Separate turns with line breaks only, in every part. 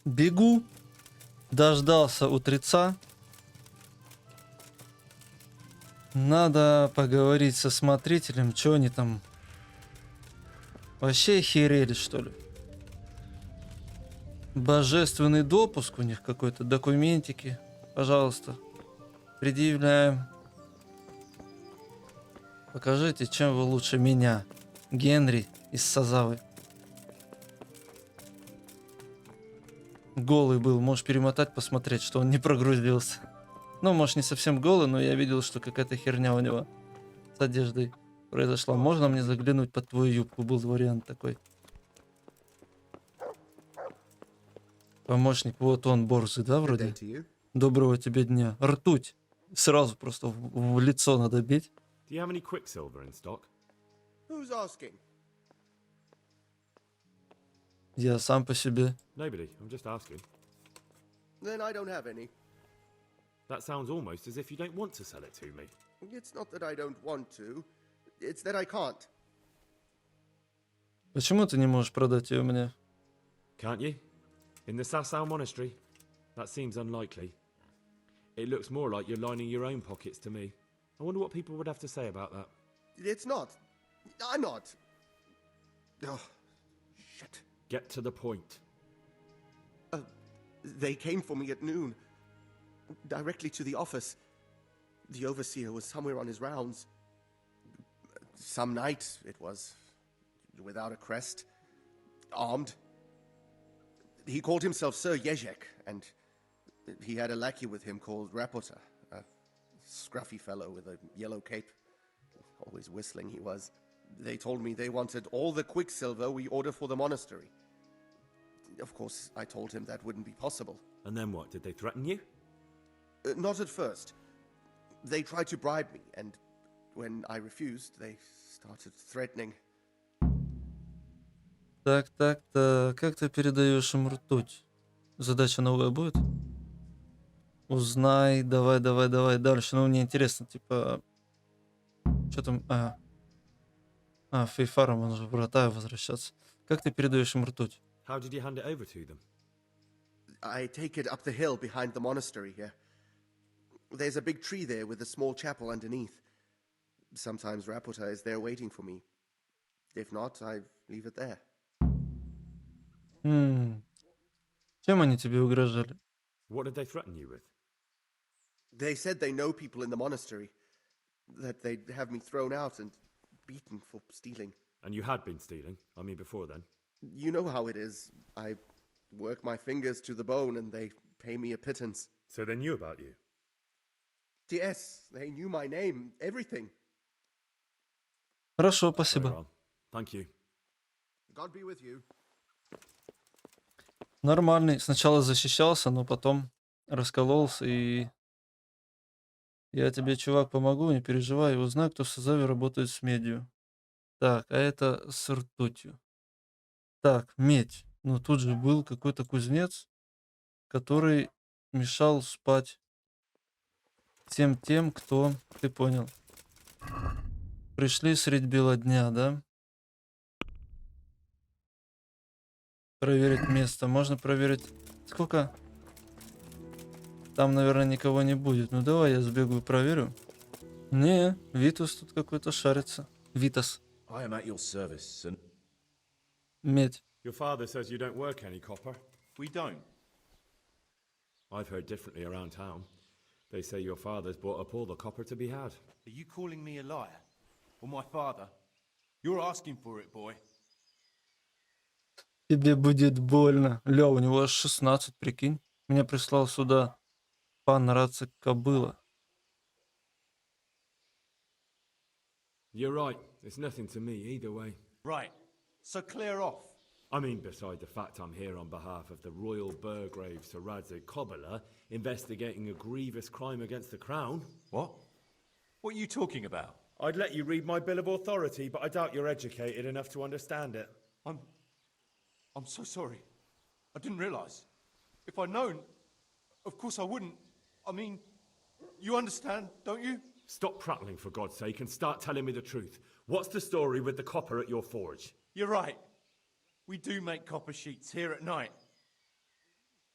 Бегу. Дождался утреца. Надо поговорить со смотрителем, что они там вообще охерели, что ли? Божественный допуск у них какой-то, документики. Пожалуйста, предъявляем. Покажите, чем вы лучше меня, Генри из Сазавы. Голый был, можешь перемотать, посмотреть, что он не прогрузился. Ну, может, не совсем голый, но я видел, что какая-то херня у него с одеждой произошла. Можно мне заглянуть под твою юбку? Был вариант такой. Помощник, вот он, борзый, да, вроде? Доброго тебе дня. Ртуть. Сразу просто в лицо надо бить. Я сам по себе.
Nobody. I'm just asking.
Then I don't have any.
That sounds almost as if you don't want to sell it to me.
It's not that I don't want to. It's that I can't.
Почему ты не можешь продать ее мне?
Can't you? In the Sasau monastery? That seems unlikely. It looks more like you're lining your own pockets to me. I wonder what people would have to say about that.
It's not. I'm not. Oh, shit.
Get to the point.
They came for me at noon. Directly to the office. The overseer was somewhere on his rounds. Some night, it was. Without a crest. Armed. He called himself Sir Jezek, and he had a lackey with him called Rapota. A scruffy fellow with a yellow cape. Always whistling he was. They told me they wanted all the quicksilver we order for the monastery. Of course, I told him that wouldn't be possible.
And then what? Did they threaten you?
Not at first. They tried to bribe me, and when I refused, they started threatening.
Так, как ты передаешь им ртуть? Задача новая будет? Узнай, давай дальше. Ну, мне интересно, типа... Что там? Фейфаром, он же в врата возвращаться. Как ты передаешь им ртуть?
How did you hand it over to them?
I take it up the hill behind the monastery here. There's a big tree there with a small chapel underneath. Sometimes Rapota is there waiting for me. If not, I leave it there.
Чем они тебе угрожали?
What did they threaten you with?
They said they know people in the monastery. That they'd have me thrown out and beaten for stealing.
And you had been stealing? I mean, before then?
You know how it is. I work my fingers to the bone and they pay me a pittance.
So they knew about you?
Yes, they knew my name, everything.
Хорошо, спасибо.
Very well. Thank you.
God be with you.
Нормальный. Сначала защищался, но потом раскололся и... Я тебе, чувак, помогу, не переживай. Узнай, кто в Сазаве работает с медью. Так, а это с ртутью. Так, медь. Ну, тут же был какой-то кузнец, который мешал спать всем тем, кто... Ты понял. Пришли средь бела дня, да? Проверить место. Можно проверить... Сколько? Там, наверное, никого не будет. Ну, давай я сбегаю, проверю. Не, Витус тут какой-то шарится. Витас.
I am at your service, and
Медь.
Your father says you don't work any copper.
we don't.
I've heard differently around town. They say your father's bought up all the copper to be had.
Are you calling me a liar? Or my father? You're asking for it, boy.
Тебе будет больно. Ля, у него аж 16, прикинь. Меня прислал сюда пан Рацик Кобыла.
You're right. It's nothing to me either way.
Right. So clear off.
I mean, beside the fact I'm here on behalf of the Royal Burgrave Sir Radzig Kobyla, investigating a grievous crime against the crown.
What? What are you talking about?
I'd let you read my bill of authority, but I doubt you're educated enough to understand it.
I'm so sorry. I didn't realize. If I'd known, of course I wouldn't. I mean, you understand, don't you?
Stop prattling, for God's sake, and start telling me the truth. What's the story with the copper at your forge?
You're right. We do make copper sheets here at night.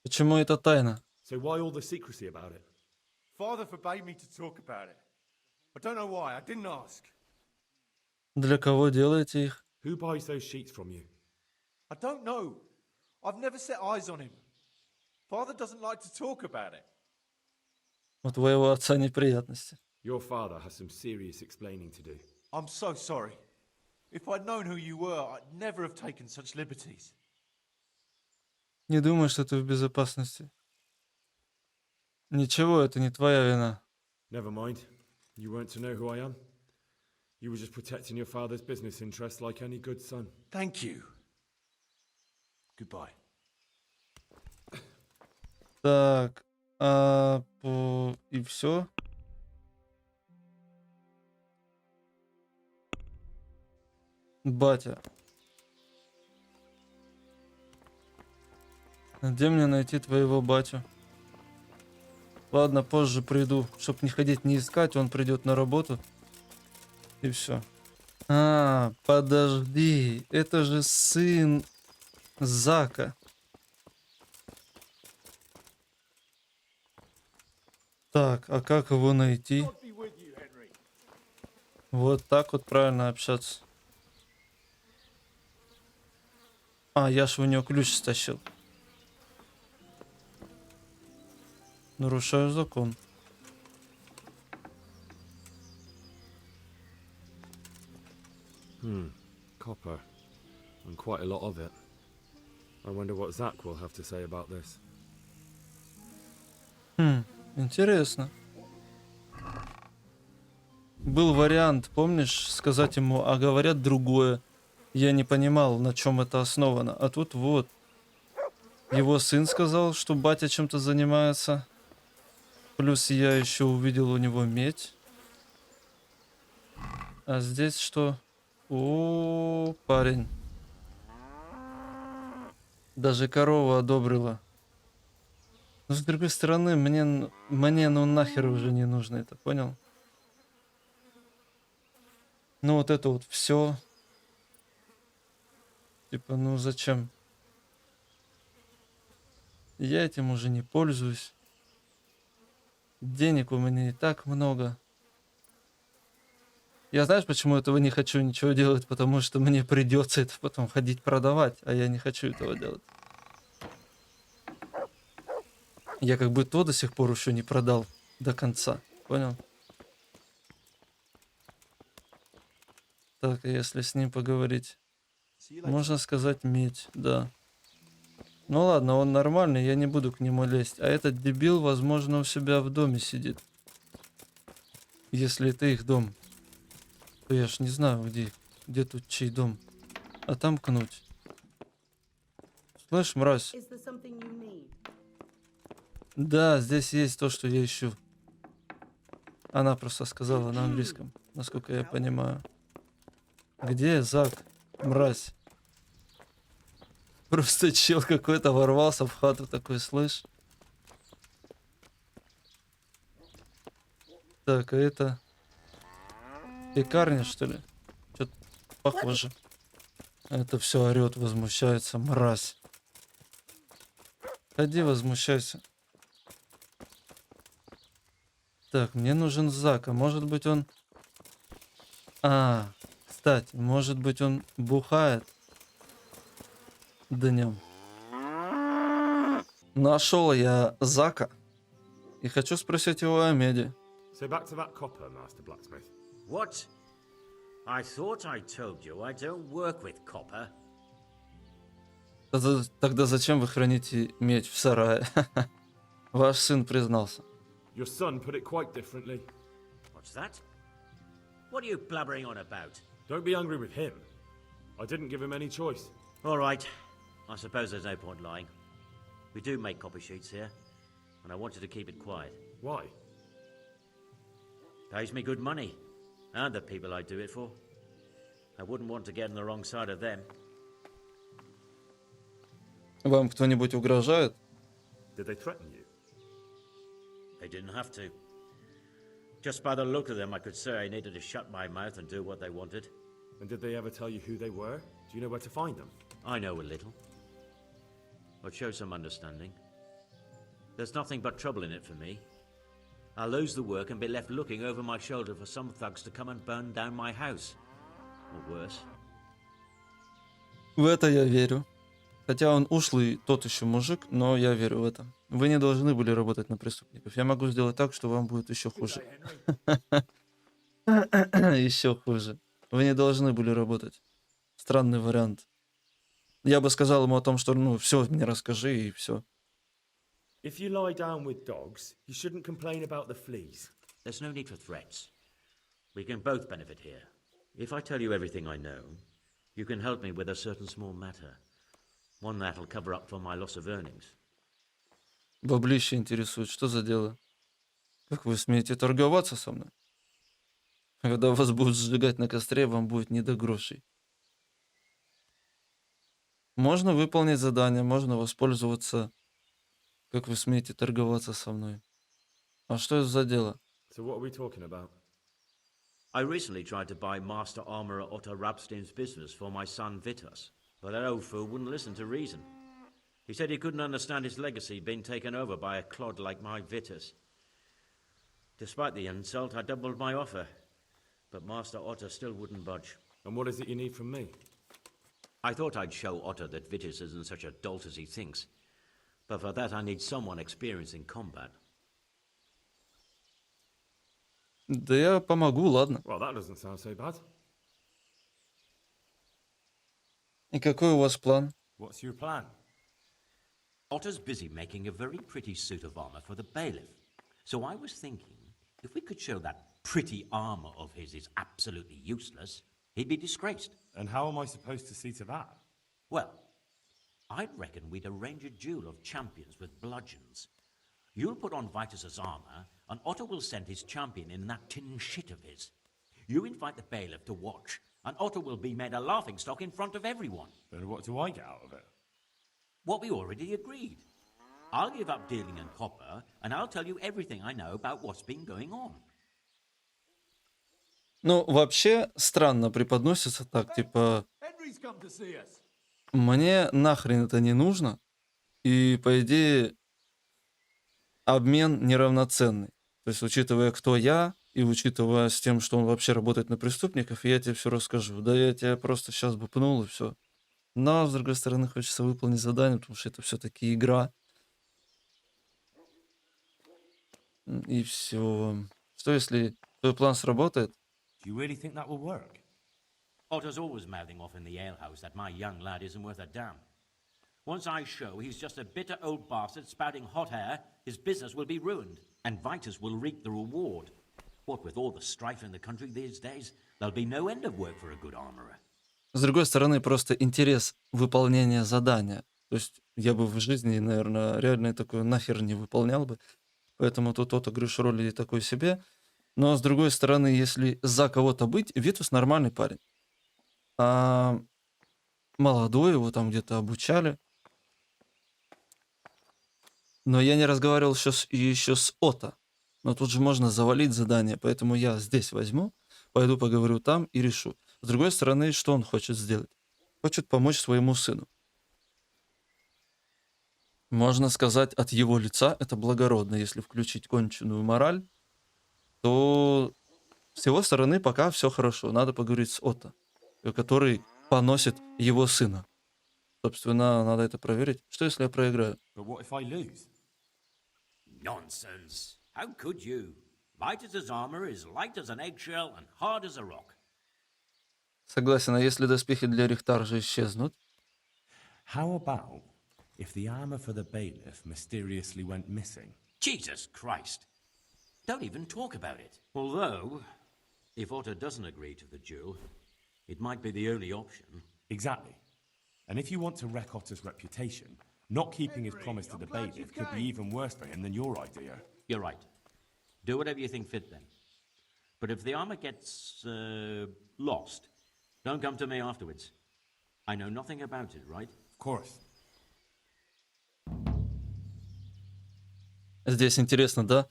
Почему это тайна?
So why all the secrecy about it?
Father forbade me to talk about it. I don't know why. I didn't ask.
Для кого делаете их?
Who buys those sheets from you?
I don't know. I've never set eyes on him. Father doesn't like to talk about it.
У твоего отца неприятности.
Your father has some serious explaining to do.
I'm so sorry. If I'd known who you were, I'd never have taken such liberties.
Не думай, что ты в безопасности. Ничего, это не твоя вина.
Never mind. You weren't to know who I am. You were just protecting your father's business interests like any good son.
Thank you. Goodbye.
Так, и все. Батя. Где мне найти твоего батю? Ладно, позже приду, чтоб не ходить, не искать, он придет на работу. И все. Подожди, это же сын Зака. Так, а как его найти? Вот так вот правильно общаться. Я ж у него ключ стащил. Нарушаю закон.
Copper. And quite a lot of it. I wonder what Zach will have to say about this.
Интересно. Был вариант, помнишь, сказать ему, а говорят другое. Я не понимал, на чем это основано. А тут вот. Его сын сказал, что батя чем-то занимается. Плюс я еще увидел у него медь. А здесь что? О, парень. Даже корова одобрила. Но с другой стороны, мне ну нахер уже не нужно это, понял? Ну вот это вот все. Типа, ну зачем? Я этим уже не пользуюсь. Денег у меня и так много. Я знаешь, почему этого не хочу ничего делать? Потому что мне придется это потом ходить продавать, а я не хочу этого делать. Я как бы то до сих пор еще не продал до конца. Понял? Так, а если с ним поговорить? Можно сказать медь, да. Ну ладно, он нормальный, я не буду к нему лезть. А этот дебил, возможно, у себя в доме сидит. Если это их дом. То я ж не знаю, где тут чей дом. Отомкнуть. Слышь, мразь? Да, здесь есть то, что я ищу. Она просто сказала на английском, насколько я понимаю. Где Зак? Мразь. Просто чел какой-то ворвался в хату такой, слышь? Так, а это... Пекарня, что ли? Что-то похоже. Это все орет, возмущается, мразь. Ходи, возмущайся. Так, мне нужен Зак, а может быть он... Кстати, может быть он бухает днем. Нашел я Зака. И хочу спросить его о меди.
So back to that copper, Master Blacksmith.
What? I thought I told you I don't work with copper.
Тогда зачем вы храните медь в сарае? Ваш сын признался.
Your son put it quite differently.
What's that? What are you blabbering on about?
Don't be angry with him. I didn't give him any choice.
All right. I suppose there's no point lying. We do make copy sheets here, and I wanted to keep it quiet.
Why?
Pays me good money, and the people I do it for. I wouldn't want to get on the wrong side of them.
Вам кто-нибудь угрожает?
Did they threaten you?
They didn't have to. Just by the look of them, I could say I needed to shut my mouth and do what they wanted.
And did they ever tell you who they were? Do you know where to find them?
I know a little. But show some understanding. There's nothing but trouble in it for me. I'll lose the work and be left looking over my shoulder for some thugs to come and burn down my house. Or worse.
В это я верю. Хотя он ушлый, тот еще мужик, но я верю в это. Вы не должны были работать на преступников. Я могу сделать так, что вам будет еще хуже. Еще хуже. Вы не должны были работать. Странный вариант. Я бы сказал ему о том, что, ну, все, мне расскажи, и все.
If you lie down with dogs, you shouldn't complain about the fleas.
There's no need for threats. We can both benefit here. If I tell you everything I know, you can help me with a certain small matter. One that'll cover up for my loss of earnings.
Баблище интересует, что за дело? Как вы смеете торговаться со мной? Когда вас будут сжигать на костре, вам будет не до грошей. Можно выполнить задание, можно воспользоваться. Как вы смеете торговаться со мной? А что это за дело?
So what are we talking about?
I recently tried to buy Master Armourer Otto Rabstein's business for my son Vitus, but that old fool wouldn't listen to reason. He said he couldn't understand his legacy being taken over by a clod like my Vitus. Despite the insult, I doubled my offer, but Master Otto still wouldn't budge.
And what is it you need from me?
I thought I'd show Otto that Vitus isn't such a dolt as he thinks, but for that I need someone experienced in combat.
Да я помогу, ладно.
Well, that doesn't sound so bad.
И какой у вас план?
What's your plan?
Otto's busy making a very pretty suit of armor for the bailiff. So I was thinking, if we could show that pretty armor of his is absolutely useless, he'd be disgraced.
And how am I supposed to see to that?
Well, I'd reckon we'd arrange a duel of champions with bludgeons. You'll put on Vitus's armor, and Otto will send his champion in that tin shit of his. You invite the bailiff to watch, and Otto will be made a laughingstock in front of everyone.
Then what do I get out of it?
What we already agreed. I'll give up dealing in copper, and I'll tell you everything I know about what's been going on.
Ну, вообще, странно преподносится так, типа,
Henry's come to see us.
мне нахрен это не нужно, и, по идее, обмен неравноценный. То есть, учитывая, кто я, и учитывая с тем, что он вообще работает на преступников, я тебе все расскажу. Да я тебя просто сейчас бы пнул, и все. Но, с другой стороны, хочется выполнить задание, потому что это все-таки игра. И все. Что если твой план сработает?
Do you really think that will work?
Otto's always mouthing off in the alehouse that my young lad isn't worth a damn. Once I show he's just a bitter old bastard spouting hot air, his business will be ruined, and Vitus will reap the reward. What with all the strife in the country these days, there'll be no end of work for a good armorer.
С другой стороны, просто интерес выполнения задания. То есть я бы в жизни, наверное, реально такое нахер не выполнял бы. Поэтому тут отыгрыш роли такой себе. Но с другой стороны, если за кого-то быть, Витус нормальный парень. А молодой, его там где-то обучали. Но я не разговаривал еще с Отто. Но тут же можно завалить задание, поэтому я здесь возьму, пойду поговорю там и решу. С другой стороны, что он хочет сделать? Хочет помочь своему сыну. Можно сказать, от его лица это благородно. Если включить конченую мораль, то с его стороны пока все хорошо. Надо поговорить с Отто, который поносит его сына. Собственно, надо это проверить. Что если я проиграю?
But what if I lose?
Nonsense. How could you? Vitus's armor is light as an eggshell and hard as a rock.
Согласен, а если доспехи для Рихтаржа исчезнут?
How about if the armor for the bailiff mysteriously went missing?
Jesus Christ. Don't even talk about it. Although, if Otto doesn't agree to the duel, it might be the only option.
Exactly. And if you want to wreck Otter's reputation, not keeping his promise to the bailiff could be even worse for him than your idea.
You're right. Do whatever you think fit then. But if the armor gets lost, don't come to me afterwards. I know nothing about it, right?
Of course.
Здесь интересно, да?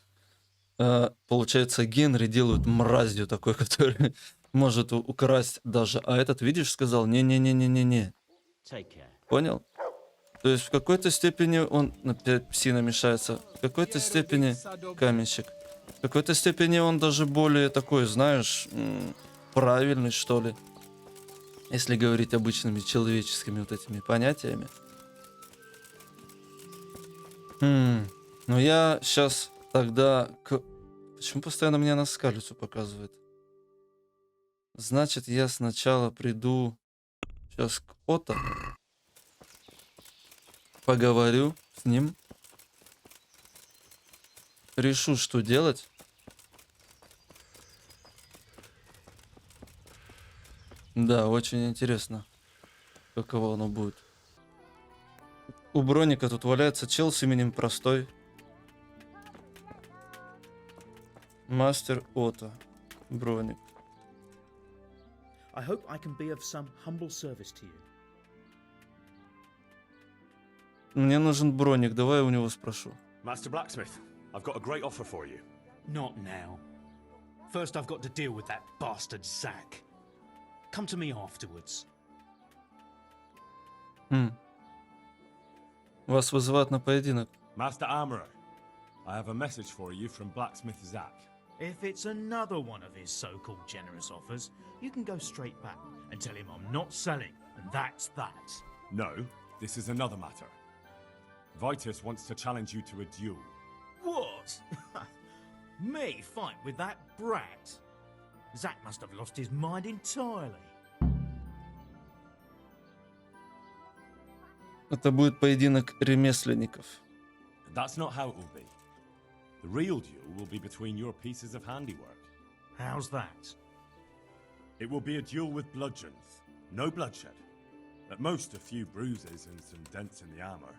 Получается, Генри делают мразью такой, который может украсть даже. А этот, видишь, сказал, не-не-не-не-не-не.
Take care.
Понял? То есть в какой-то степени он опять псина мешается, в какой-то степени каменщик, в какой-то степени он даже более такой, знаешь, правильный, что ли, если говорить обычными человеческими вот этими понятиями. Ну я сейчас тогда Почему постоянно меня на скалицу показывает? Значит, я сначала приду сейчас к Ото, поговорю с ним, решу, что делать. Да, очень интересно, каково оно будет. У Броника тут валяется чел с именем Простой. Мастер Ото. Броник.
I hope I can be of some humble service to you.
Мне нужен Броник, давай я у него спрошу.
Master Blacksmith, I've got a great offer for you.
Not now. First, I've got to deal with that bastard Zack. Come to me afterwards.
Вас вызывают на поединок.
Master Armorer, I have a message for you from Blacksmith Zack.
If it's another one of his so-called generous offers, you can go straight back and tell him I'm not selling, and that's that.
No, this is another matter. Vitus wants to challenge you to a duel.
What? Me fight with that brat? Zack must have lost his mind entirely.
Это будет поединок ремесленников.
That's not how it will be. The real duel will be between your pieces of handiwork.
How's that?
It will be a duel with bludgeons. No bloodshed. At most, a few bruises and some dents in the armor.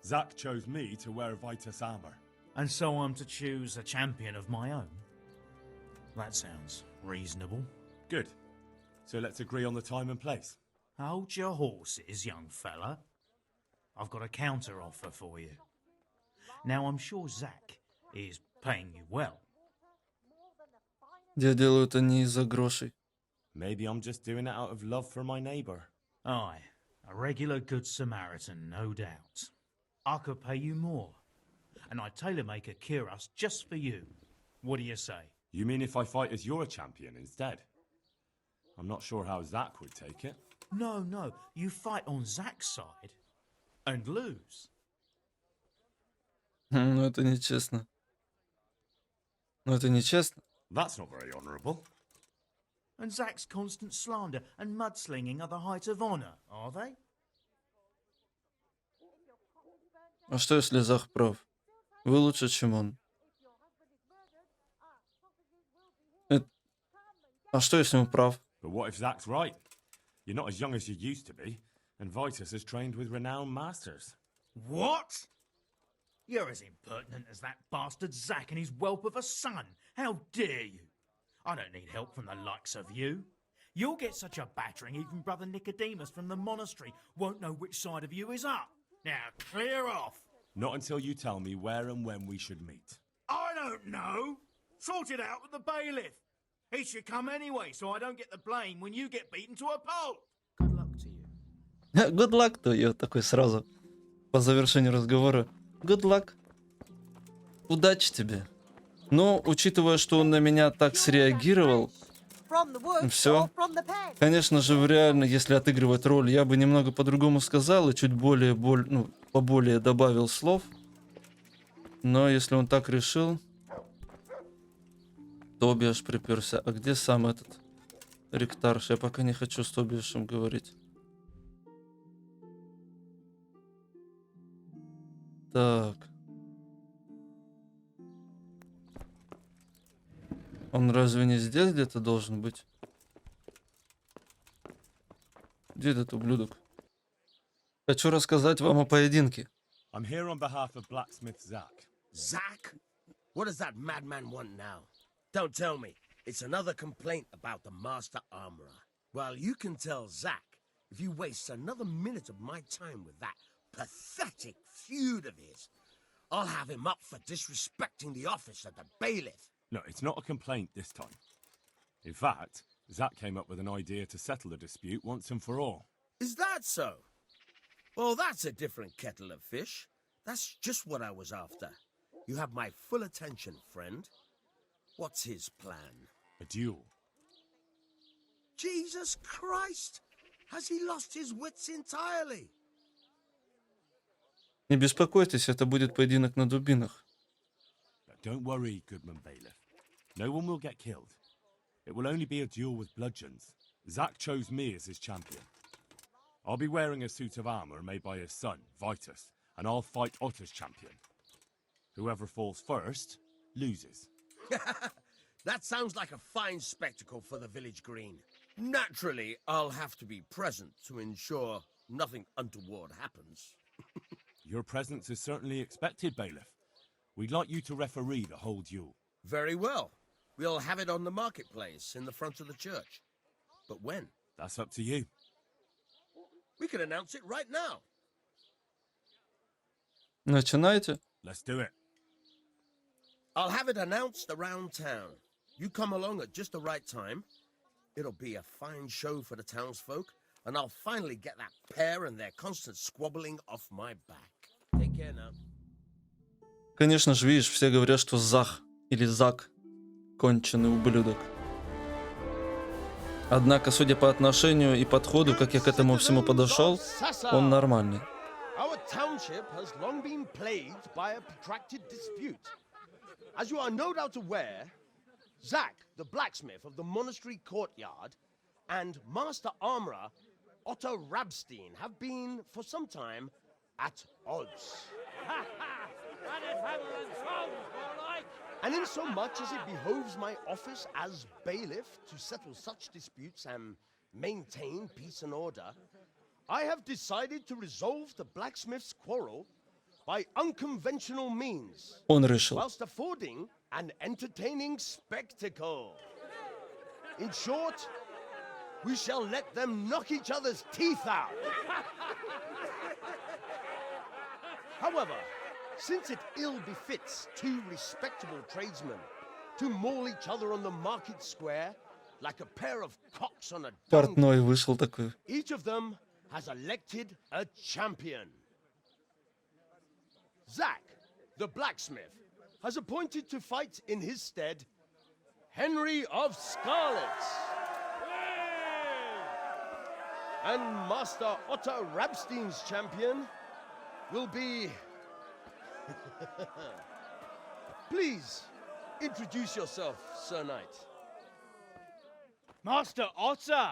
Zack chose me to wear Vitus armor.
And so I'm to choose a champion of my own? That sounds reasonable.
Good. So let's agree on the time and place.
Hold your horses, young fella. I've got a counter offer for you. Now, I'm sure Zack is paying you well.
Я делаю это не из-за грошей.
Maybe I'm just doing it out of love for my neighbor.
Aye, a regular good Samaritan, no doubt. I could pay you more, and I'd tailor-make a cuirass just for you. What do you say?
You mean if I fight as your champion instead? I'm not sure how Zack would take it.
No, you fight on Zack's side and lose.
Ну это нечестно. Ну это нечестно.
That's not very honourable.
And Zack's constant slander and mudslinging are the height of honour, are they?
А что если Зах прав? Вы лучше, чем он. А что если он прав?
But what if Zack's right? You're not as young as you used to be, and Vitus has trained with renowned masters.
What? You're as impertinent as that bastard Zack and his whelp of a son. How dare you? I don't need help from the likes of you. You'll get such a battering even Brother Nicodemus from the monastery won't know which side of you is up. Now clear off.
Not until you tell me where and when we should meet.
I don't know. Sort it out with the bailiff. He should come anyway, so I don't get the blame when you get beaten to a pulp. Good luck to you.
Good luck to you, такой сразу. По завершению разговора. Good luck. Удачи тебе. Но, учитывая, что он на меня так среагировал, все. Конечно же, реально, если отыгрывать роль, я бы немного по-другому сказал и чуть более, поболее добавил слов. Но если он так решил, Тобиаш приперся. А где сам этот ректарш? Я пока не хочу с Тобиашем говорить. Так. Он разве не здесь где-то должен быть? Где этот ублюдок? Хочу рассказать вам о поединке.
I'm here on behalf of blacksmith Zack.
Zack? What does that madman want now? Don't tell me. It's another complaint about the Master Armorer. Well, you can tell Zack if you waste another minute of my time with that pathetic feud of his. I'll have him up for disrespecting the office of the bailiff.
No, it's not a complaint this time. In fact, Zack came up with an idea to settle the dispute once and for all.
Is that so? Well, that's a different kettle of fish. That's just what I was after. You have my full attention, friend. What's his plan?
A duel.
Jesus Christ! Has he lost his wits entirely?
Не беспокойтесь, это будет поединок на дубинах.
But don't worry, Goodman Bailiff. No one will get killed. It will only be a duel with bludgeons. Zack chose me as his champion. I'll be wearing a suit of armor made by his son, Vitus, and I'll fight Otter's champion. Whoever falls first loses.
That sounds like a fine spectacle for the village green. Naturally, I'll have to be present to ensure nothing untoward happens.
Your presence is certainly expected, Bailiff. We'd like you to referee the whole duel.
Very well. We'll have it on the marketplace in the front of the church. But when?
That's up to you.
We could announce it right now.
Начинайте.
Let's do it.
I'll have it announced around town. You come along at just the right time. It'll be a fine show for the townsfolk, and I'll finally get that pair and their constant squabbling off my back. Take care now.
Конечно же, видишь, все говорят, что Зах или Зак конченый ублюдок. Однако, судя по отношению и подходу, как я к этому всему подошел, он нормальный.
Our township has long been plagued by a protracted dispute. As you are no doubt aware, Zack, the blacksmith of the monastery courtyard, and Master Armorer Otto Rabstein have been, for some time, at odds. And in so much as it behoves my office as bailiff to settle such disputes and maintain peace and order, I have decided to resolve the blacksmith's quarrel by unconventional means,
Он решил.
whilst affording an entertaining spectacle. In short, we shall let them knock each other's teeth out. However, since it ill befits two respectable tradesmen to maul each other on the market square like a pair of cocks on a dung,
Портной вышел такой.
each of them has elected a champion. Zack, the blacksmith, has appointed to fight in his stead Henry of Scarlet. And Master Otto Rabstein's champion will be... Please, introduce yourself, Sir Knight.
Master Otter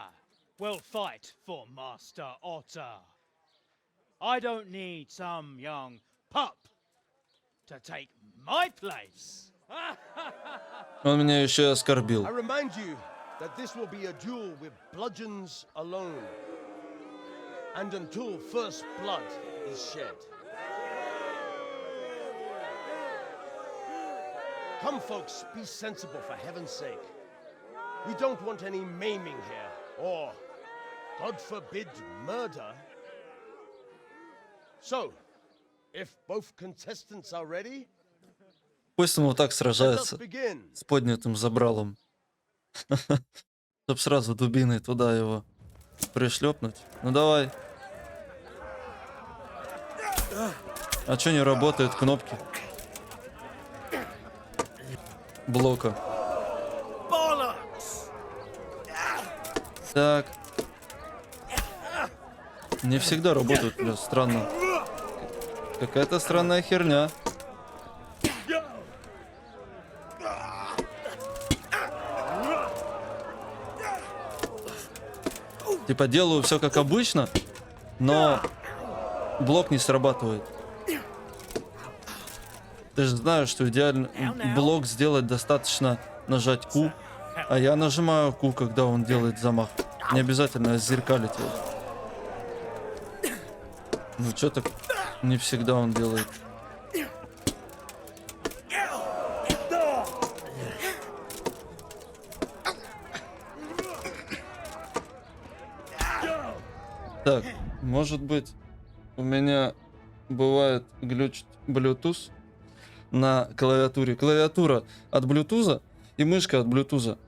will fight for Master Otter. I don't need some young pup to take my place.
Он меня еще и оскорбил.
I remind you that this will be a duel with bludgeons alone, and until first blood is shed. Come, folks, be sensible for heaven's sake. We don't want any maiming here, or, God forbid, murder. So, if both contestants are ready,
Пусть он вот так
let us
сражается
begin.
с поднятым забралом. Чтоб сразу дубиной туда его пришлепнуть. Ну давай. А чё не работают кнопки блока? Так. Не всегда работают, бля, странно. Какая-то странная херня. Типа делаю все как обычно, но блок не срабатывает. Ты же знаешь, что идеально блок сделать достаточно нажать Q, а я нажимаю Q, когда он делает замах. Не обязательно зеркалить его. Ну что так не всегда он делает. Так, может быть, у меня бывает глючит Bluetooth на клавиатуре. Клавиатура от Bluetooth и мышка от Bluetooth.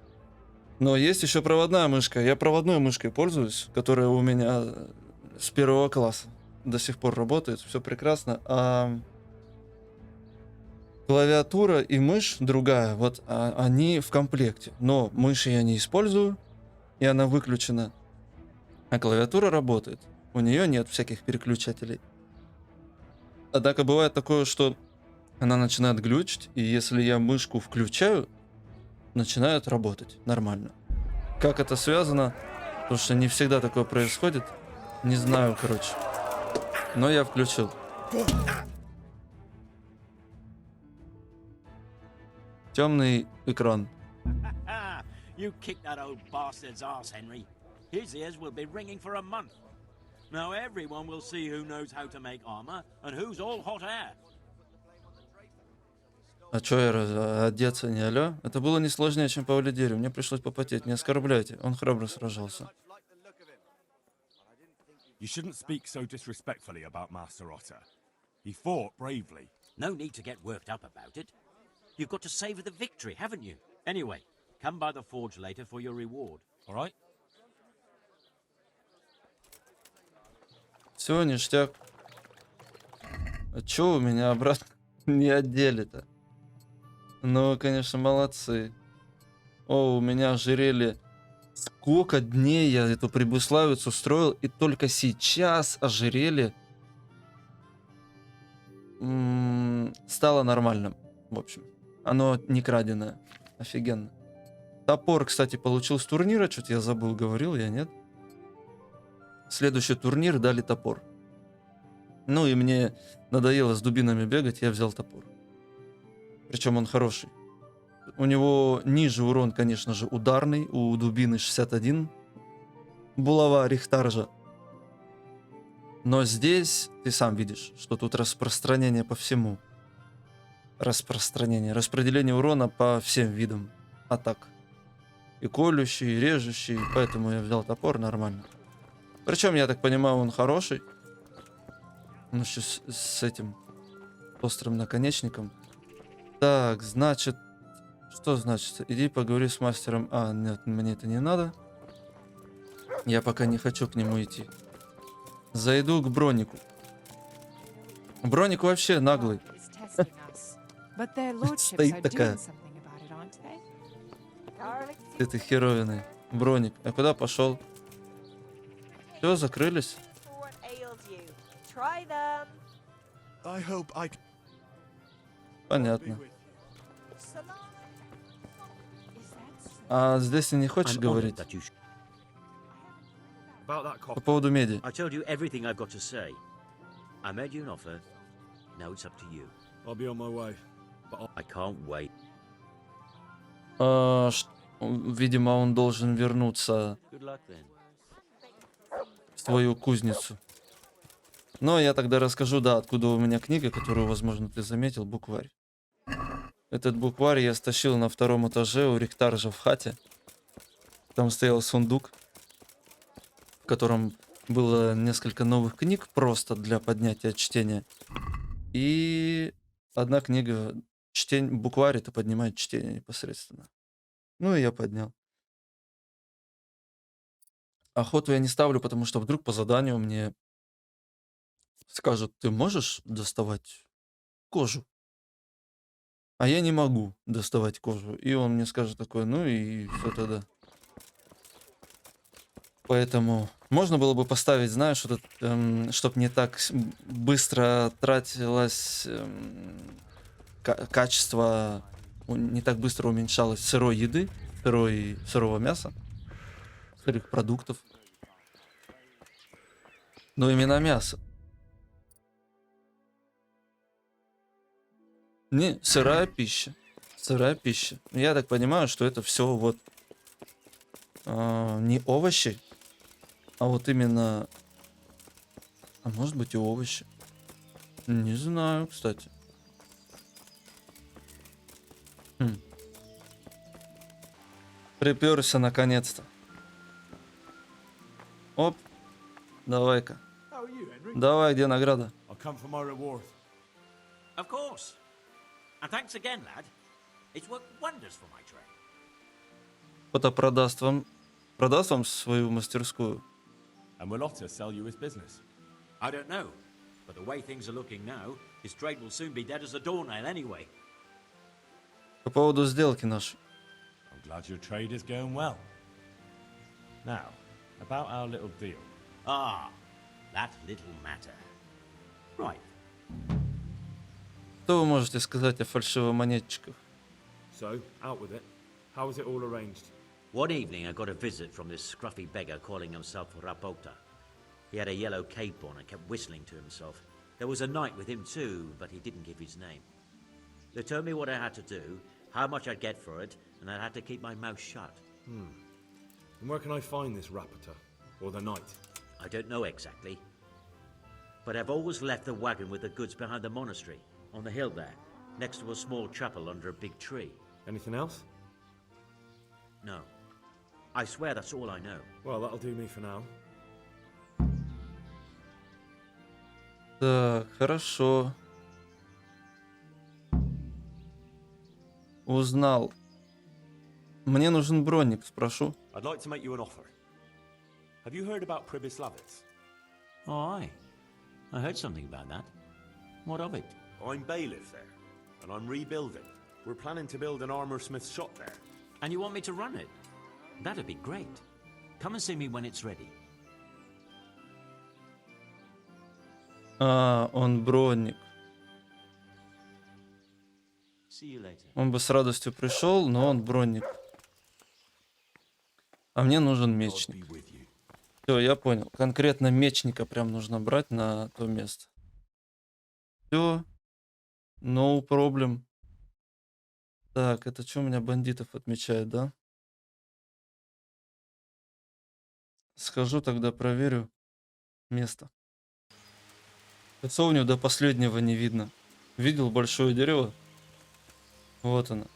Но есть еще проводная мышка. Я проводной мышкой пользуюсь, которая у меня с первого класса. до сих пор работает, все прекрасно. А клавиатура и мышь другая, вот они в комплекте. Но мышь я не использую, и она выключена. А клавиатура работает. У нее нет всяких переключателей. Однако бывает такое, что она начинает глючить, и если я мышку включаю, начинает работать нормально. Как это связано? Потому что не всегда такое происходит. Не знаю, короче. Но я включил. Темный экран.
You kicked that old bastard's arse, Henry. His ears will be ringing for a month. Now everyone will see who knows how to make armor and who's all hot air.
А чё я одеться не алё? Это было не сложнее, чем по Валидерию. Мне пришлось попотеть. Не оскорбляйте. Он храбро сражался.
You shouldn't speak so disrespectfully about Master Otter. He fought bravely.
No need to get worked up about it. You've got to savor the victory, haven't you? Anyway, come by the forge later for your reward, all right?
Все, ништяк. А чё у меня обратно не одели-то? Ну, конечно, молодцы. О, у меня ожерелье. Сколько дней я эту прибыславицу строил, и только сейчас ожерелье стало нормальным. В общем, оно не краденое. Офигенно. Топор, кстати, получил с турнира. Что-то я забыл, говорил я, нет? Следующий турнир дали топор. Ну и мне надоело с дубинами бегать, я взял топор. Причем он хороший. У него ниже урон, конечно же, ударный. У дубины 61. Булава Рихтаржа. Но здесь ты сам видишь, что тут распространение по всему. Распределение урона по всем видам атак. И колющий, и режущий. Поэтому я взял топор нормально. Причем, я так понимаю, он хороший. Он еще с этим острым наконечником. Так, значит... Что значит? Иди поговори с мастером. А, нет, мне это не надо. Я пока не хочу к нему идти. Зайду к Бронику. Броник вообще наглый. Стоит такая. Этой херовиной. Броник. А куда пошел? Все, закрылись. Понятно. А здесь ты не хочешь говорить? По поводу меди.
I told you everything I've got to say. I made you an offer. Now it's up to you.
I'll be on my way.
I can't wait.
Видимо, он должен вернуться
Good luck then.
в свою кузницу. Но я тогда расскажу, да, откуда у меня книга, которую, возможно, ты заметил, букварь. Этот букварь я стащил на 2-м этаже у Рихтаржа в хате. Там стоял сундук, в котором было несколько новых книг просто для поднятия чтения. И одна книга, букварь, это поднимает чтение непосредственно. Ну и я поднял. Охоту я не ставлю, потому что вдруг по заданию мне скажут, ты можешь доставать кожу? А я не могу доставать кожу. И он мне скажет такое, ну и все тогда. Поэтому можно было бы поставить, знаешь, чтобы не так быстро тратилось качество, не так быстро уменьшалось сырой еды, сырого мяса, сырых продуктов. Но именно мясо. Не, сырая пища. Сырая пища. Я так понимаю, что это все вот не овощи, а вот именно... А может быть и овощи. Не знаю, кстати. Приперся наконец-то. Оп. Давай-ка. Давай, где награда?
I'll come for my reward.
Of course. And thanks again, lad. It's worked wonders for my trade.
Кто-то продаст вам свою мастерскую.
And will Otter sell you his business?
I don't know. But the way things are looking now, his trade will soon be dead as a doornail anyway.
По поводу сделки нашей.
I'm glad your trade is going well. Now, about our little deal.
Ah, that little matter. Right.
Что вы можете сказать о фальшивомонетчиках?
So, out with it. How was it all arranged?
One evening I got a visit from this scruffy beggar calling himself Rapota. He had a yellow cape on and kept whistling to himself. There was a knight with him too, but he didn't give his name. They told me what I had to do, how much I'd get for it, and I had to keep my mouth shut.
And where can I find this Rapota? Or the knight?
I don't know exactly. But I've always left the wagon with the goods behind the monastery, on the hill there, next to a small chapel under a big tree.
Anything else?
No. I swear that's all I know.
Well, that'll do me for now.
Так, хорошо. Узнал. Мне нужен бронник, спрошу.
I'd like to make you an offer. Have you heard about Pribyslavitz?
Oh, aye. I heard something about that. What of it?
I'm bailiff there, and I'm rebuilding. We're planning to build an armorsmith's shop there.
And you want me to run it? That'd be great. Come and see me when it's ready.
А, он бронник.
See you later.
Он бы с радостью пришел, но он бронник. А мне нужен мечник. Все, я понял. Конкретно мечника прям нужно брать на то место. Все. No problem. Так, это что у меня бандитов отмечает, да? Схожу тогда проверю место. Часовню до последнего не видно. Видел большое дерево? Вот оно.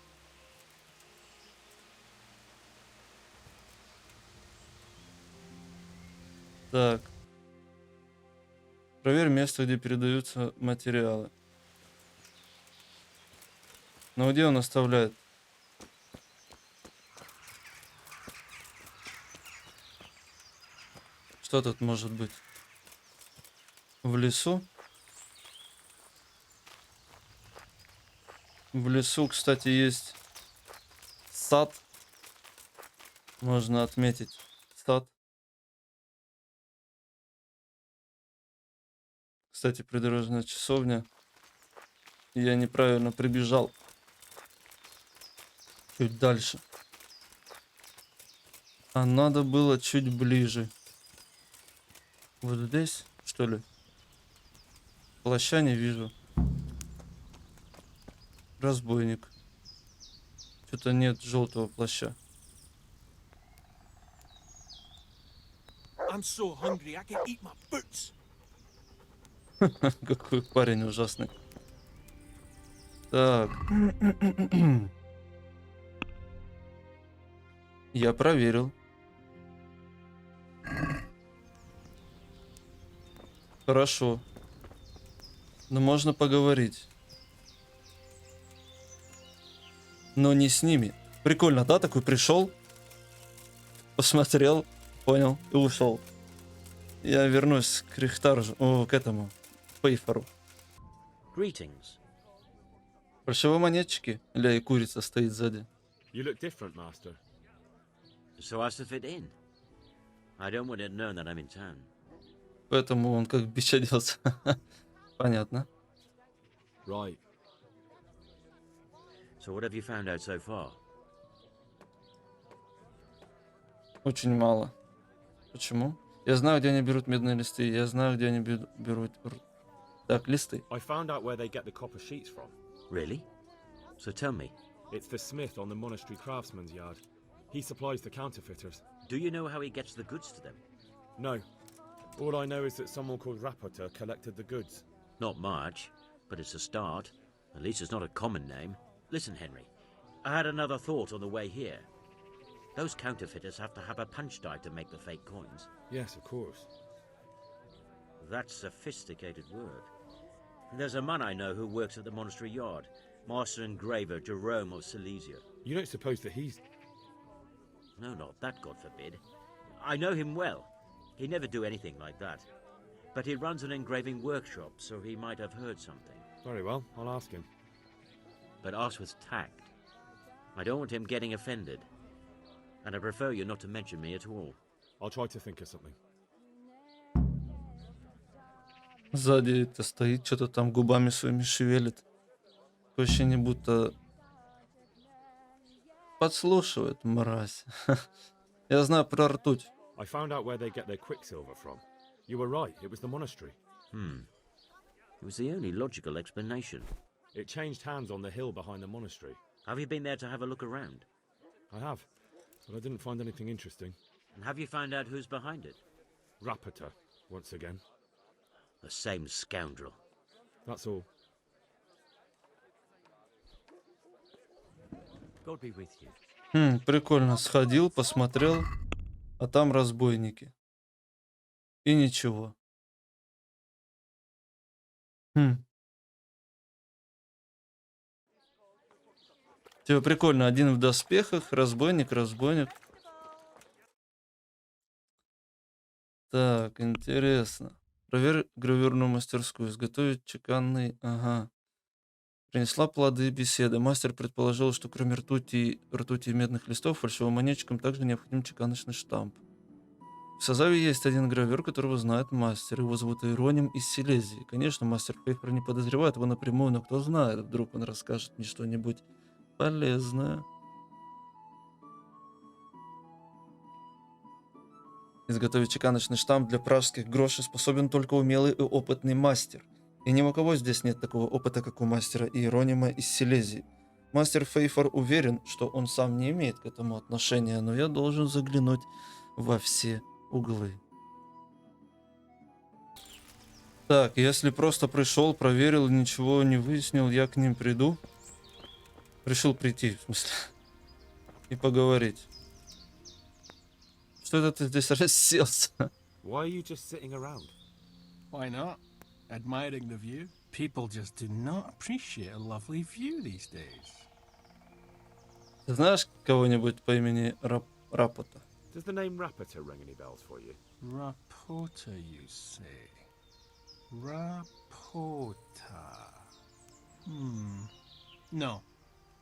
Так. Проверь место, где передаются материалы. Ну где он оставляет? Что тут может быть? В лесу? В лесу, кстати, есть сад. Можно отметить сад. Кстати, придорожная часовня. Я неправильно прибежал. Чуть дальше. А надо было чуть ближе. Вот здесь, что ли? Плаща не вижу. Разбойник. Что-то нет желтого плаща.
I'm so hungry I can eat my boots.
Какой парень ужасный. Так. Я проверил. Хорошо. Но можно поговорить. Но не с ними. Прикольно, да? Такой пришел, посмотрел, понял и ушел. Я вернусь к Рихтаржу, к этому, Пейфору.
Greetings.
Фальшивомонетчики? Ля, и курица стоит сзади.
You look different, master.
So as to fit in. I don't want it known that I'm in town.
Поэтому он как бич оделся. Понятно.
Right.
So what have you found out so far?
Очень мало. Почему? Я знаю, где они берут медные листы. Я знаю, где они берут... Так, листы.
I found out where they get the copper sheets from.
Really? So tell me,
It's the smith on the monastery craftsman's yard. He supplies the counterfeiters.
do you know how he gets the goods to them?
No. All I know is that someone called Rapota collected the goods.
Not much, but it's a start. At least it's not a common name. Listen, Henry, I had another thought on the way here. Those counterfeiters have to have a punch die to make the fake coins.
Yes, of course.
That's sophisticated work. There's a man I know who works at the monastery yard, master engraver Jerome of Silesia.
You don't suppose that he's...
No, not that, God forbid. I know him well. He'd never do anything like that. But he runs an engraving workshop, so he might have heard something.
Very well, I'll ask him.
But ask with tact. I don't want him getting offended. And I prefer you not to mention me at all.
I'll try to think of something.
Сзади это стоит, что-то там губами своими шевелит. Такое ощущение, будто подслушивает, мразь. Я знаю про ртуть.
I found out where they get their quicksilver from. You were right, it was the monastery.
It was the only logical explanation.
It changed hands on the hill behind the monastery.
Have you been there to have a look around?
I have, but I didn't find anything interesting.
And have you found out who's behind it?
Rapita, once again.
The same scoundrel.
That's all.
God be with you.
Прикольно. Сходил, посмотрел, а там разбойники. И ничего. Типа прикольно. Один в доспехах, разбойник. Так, интересно. Проверь гравюрную мастерскую. Изготовить чеканный... Ага. Принесла плоды беседы. Мастер предположил, что кроме ртути и медных листов, фальшивым монетчикам также необходим чеканочный штамп. В созаве есть один гравер, которого знает мастер. Его зовут Ироним из Силезии. Конечно, мастер Пейпер не подозревает его напрямую, но кто знает, вдруг он расскажет мне что-нибудь полезное. Изготовить чеканочный штамп для пражских грошей способен только умелый и опытный мастер. И ни у кого здесь нет такого опыта, как у мастера Иеронима из Силезии. Мастер Фейфор уверен, что он сам не имеет к этому отношения, но я должен заглянуть во все углы. Так, если просто пришел, проверил, ничего не выяснил, я к ним приду. Решил прийти, в смысле, и поговорить. Что это ты здесь расселся?
Why are you just sitting around?
Why not? Admiring the view? People just do not appreciate a lovely view these days.
Ты знаешь кого-нибудь по имени Рапота?
Does the name Rapita ring any bells for you?
Rapota, you say? Rapota. No,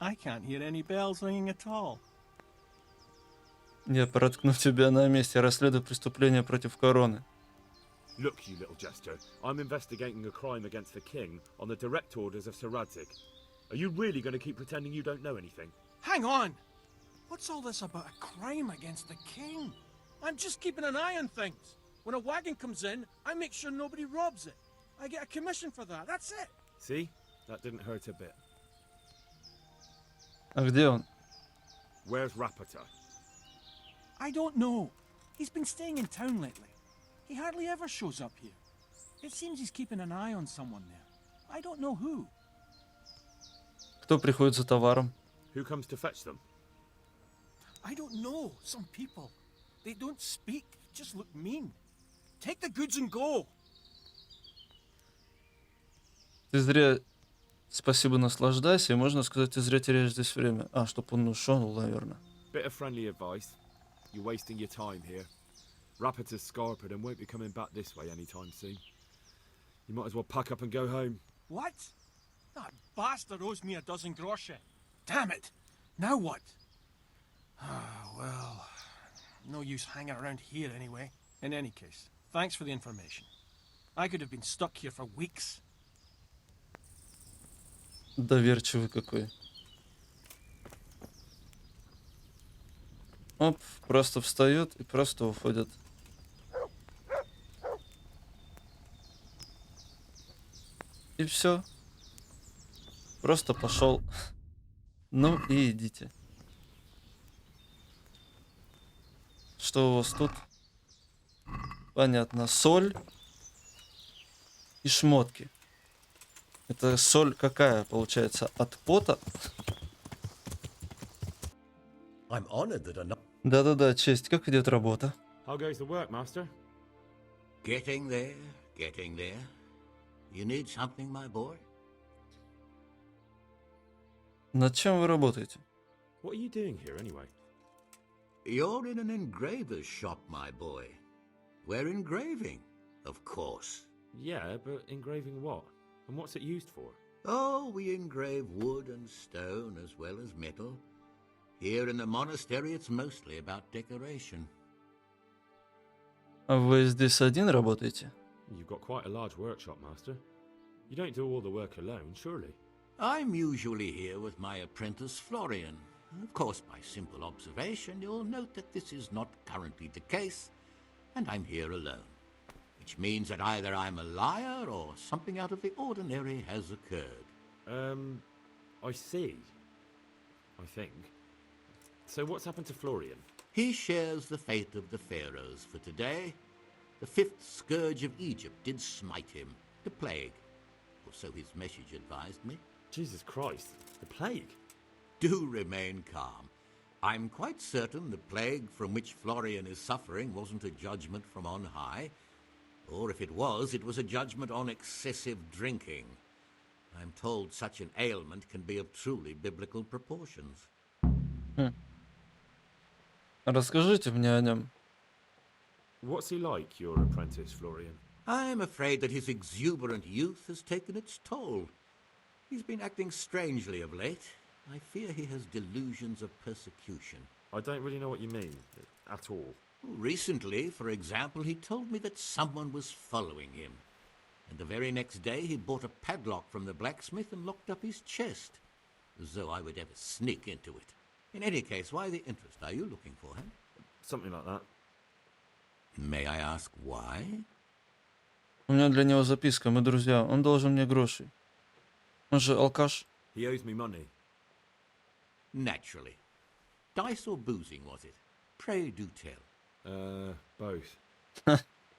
I can't hear any bells ringing at all.
Я проткну тебя на месте, расследую преступление против короны.
Look, you little jester, I'm investigating a crime against the king on the direct orders of Sir Radzig. Are you really going to keep pretending you don't know anything?
Hang on! What's all this about a crime against the king? I'm just keeping an eye on things. When a wagon comes in, I make sure nobody robs it. I get a commission for that, that's it.
See? That didn't hurt a bit.
А где он?
Where's Rapita?
I don't know. He's been staying in town lately. He hardly ever shows up here. It seems he's keeping an eye on someone there. I don't know who.
Кто приходит за товаром?
Who comes to fetch them?
I don't know. Some people. They don't speak, just look mean. Take the goods and go.
Ты зря... Спасибо, наслаждайся. И можно сказать, ты зря теряешь здесь время. А, чтоб он ушел, наверное.
Bit of friendly advice. You're wasting your time here. Rapita's scarpered and won't be coming back this way anytime soon. You might as well pack up and go home.
What? That bastard owes me a dozen groschen. Damn it! Now what? Well, no use hanging around here anyway. In any case, thanks for the information. I could have been stuck here for weeks.
Доверчивый какой. Оп, просто встает и просто уходит. И все. Просто пошел. Ну и идите. Что у вас тут? Понятно. Соль и шмотки. Это соль какая, получается? От пота? Да-да-да, честь. Как идет работа?
How goes the work, master?
Getting there, getting there. You need something, my boy?
Над чем вы работаете?
What are you doing here anyway?
You're in an engraver's shop, my boy. We're engraving. Of course.
Yeah, but engraving what? And what's it used for?
Oh, we engrave wood and stone as well as metal. Here in the monastery, it's mostly about decoration.
А вы здесь один работаете?
You've got quite a large workshop, Master. You don't do all the work alone, surely?
I'm usually here with my apprentice, Florian. Of course, by simple observation, you'll note that this is not currently the case, and I'm here alone. Which means that either I'm a liar or something out of the ordinary has occurred.
I see. I think. So what's happened to Florian?
He shares the fate of the pharaohs for today. The fifth scourge of Egypt did smite him, the plague. Or so his message advised me.
Jesus Christ, the plague?
Do remain calm. I'm quite certain the plague from which Florian is suffering wasn't a judgment from on high. Or if it was a judgment on excessive drinking. I'm told such an ailment can be of truly biblical proportions.
Расскажите мне о нем.
What's he like, your apprentice, Florian?
I'm afraid that his exuberant youth has taken its toll. He's been acting strangely of late. I fear he has delusions of persecution.
I don't really know what you mean, at all.
Recently, for example, he told me that someone was following him. And the very next day he bought a padlock from the blacksmith and locked up his chest. As though I would ever sneak into it. In any case, why the interest? Are you looking for him?
Something like that.
May I ask why?
У меня для него записка, мы друзья. Он должен мне гроши. Он же алкаш.
He owes me money.
Naturally. Dice or boozing, was it? Pray do tell.
Both.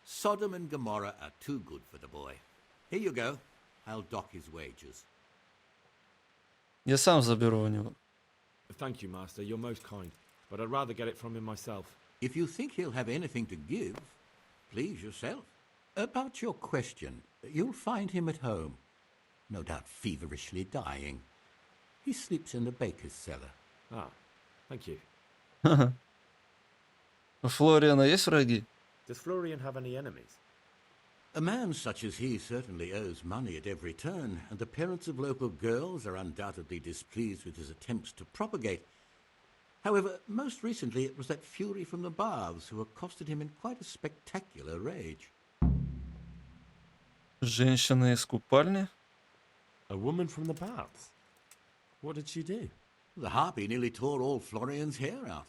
Sodom and Gomorrah are too good for the boy. Here you go. I'll dock his wages.
Я сам заберу у него.
Thank you, Master. You're most kind. But I'd rather get it from him myself.
If you think he'll have anything to give, please yourself. About your question, you'll find him at home. No doubt feverishly dying. He sleeps in the baker's cellar.
Ah, thank you.
У Флориана есть враги?
Does Florian have any enemies?
A man such as he certainly owes money at every turn, and the parents of local girls are undoubtedly displeased with his attempts to propagate. However, most recently it was that fury from the baths who accosted him in quite a spectacular rage.
Женщина из купальни?
A woman from the baths? What did she do?
The harpy nearly tore all Florian's hair out.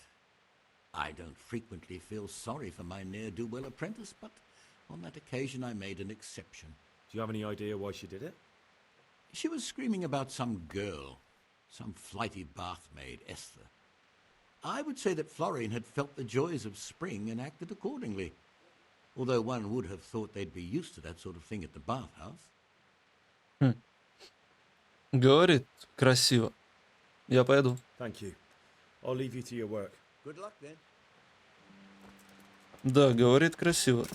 I don't frequently feel sorry for my ne'er-do-well apprentice, but on that occasion I made an exception.
Do you have any idea why she did it?
She was screaming about some girl, some flighty bath-maid, Esther. I would say that Florian had felt the joys of spring and acted accordingly, although one would have thought they'd be used to that sort of thing at the bathhouse.
Говорит красиво. Я пойду.
Thank you. I'll leave you to your work.
Good luck then.
Да, говорит красиво.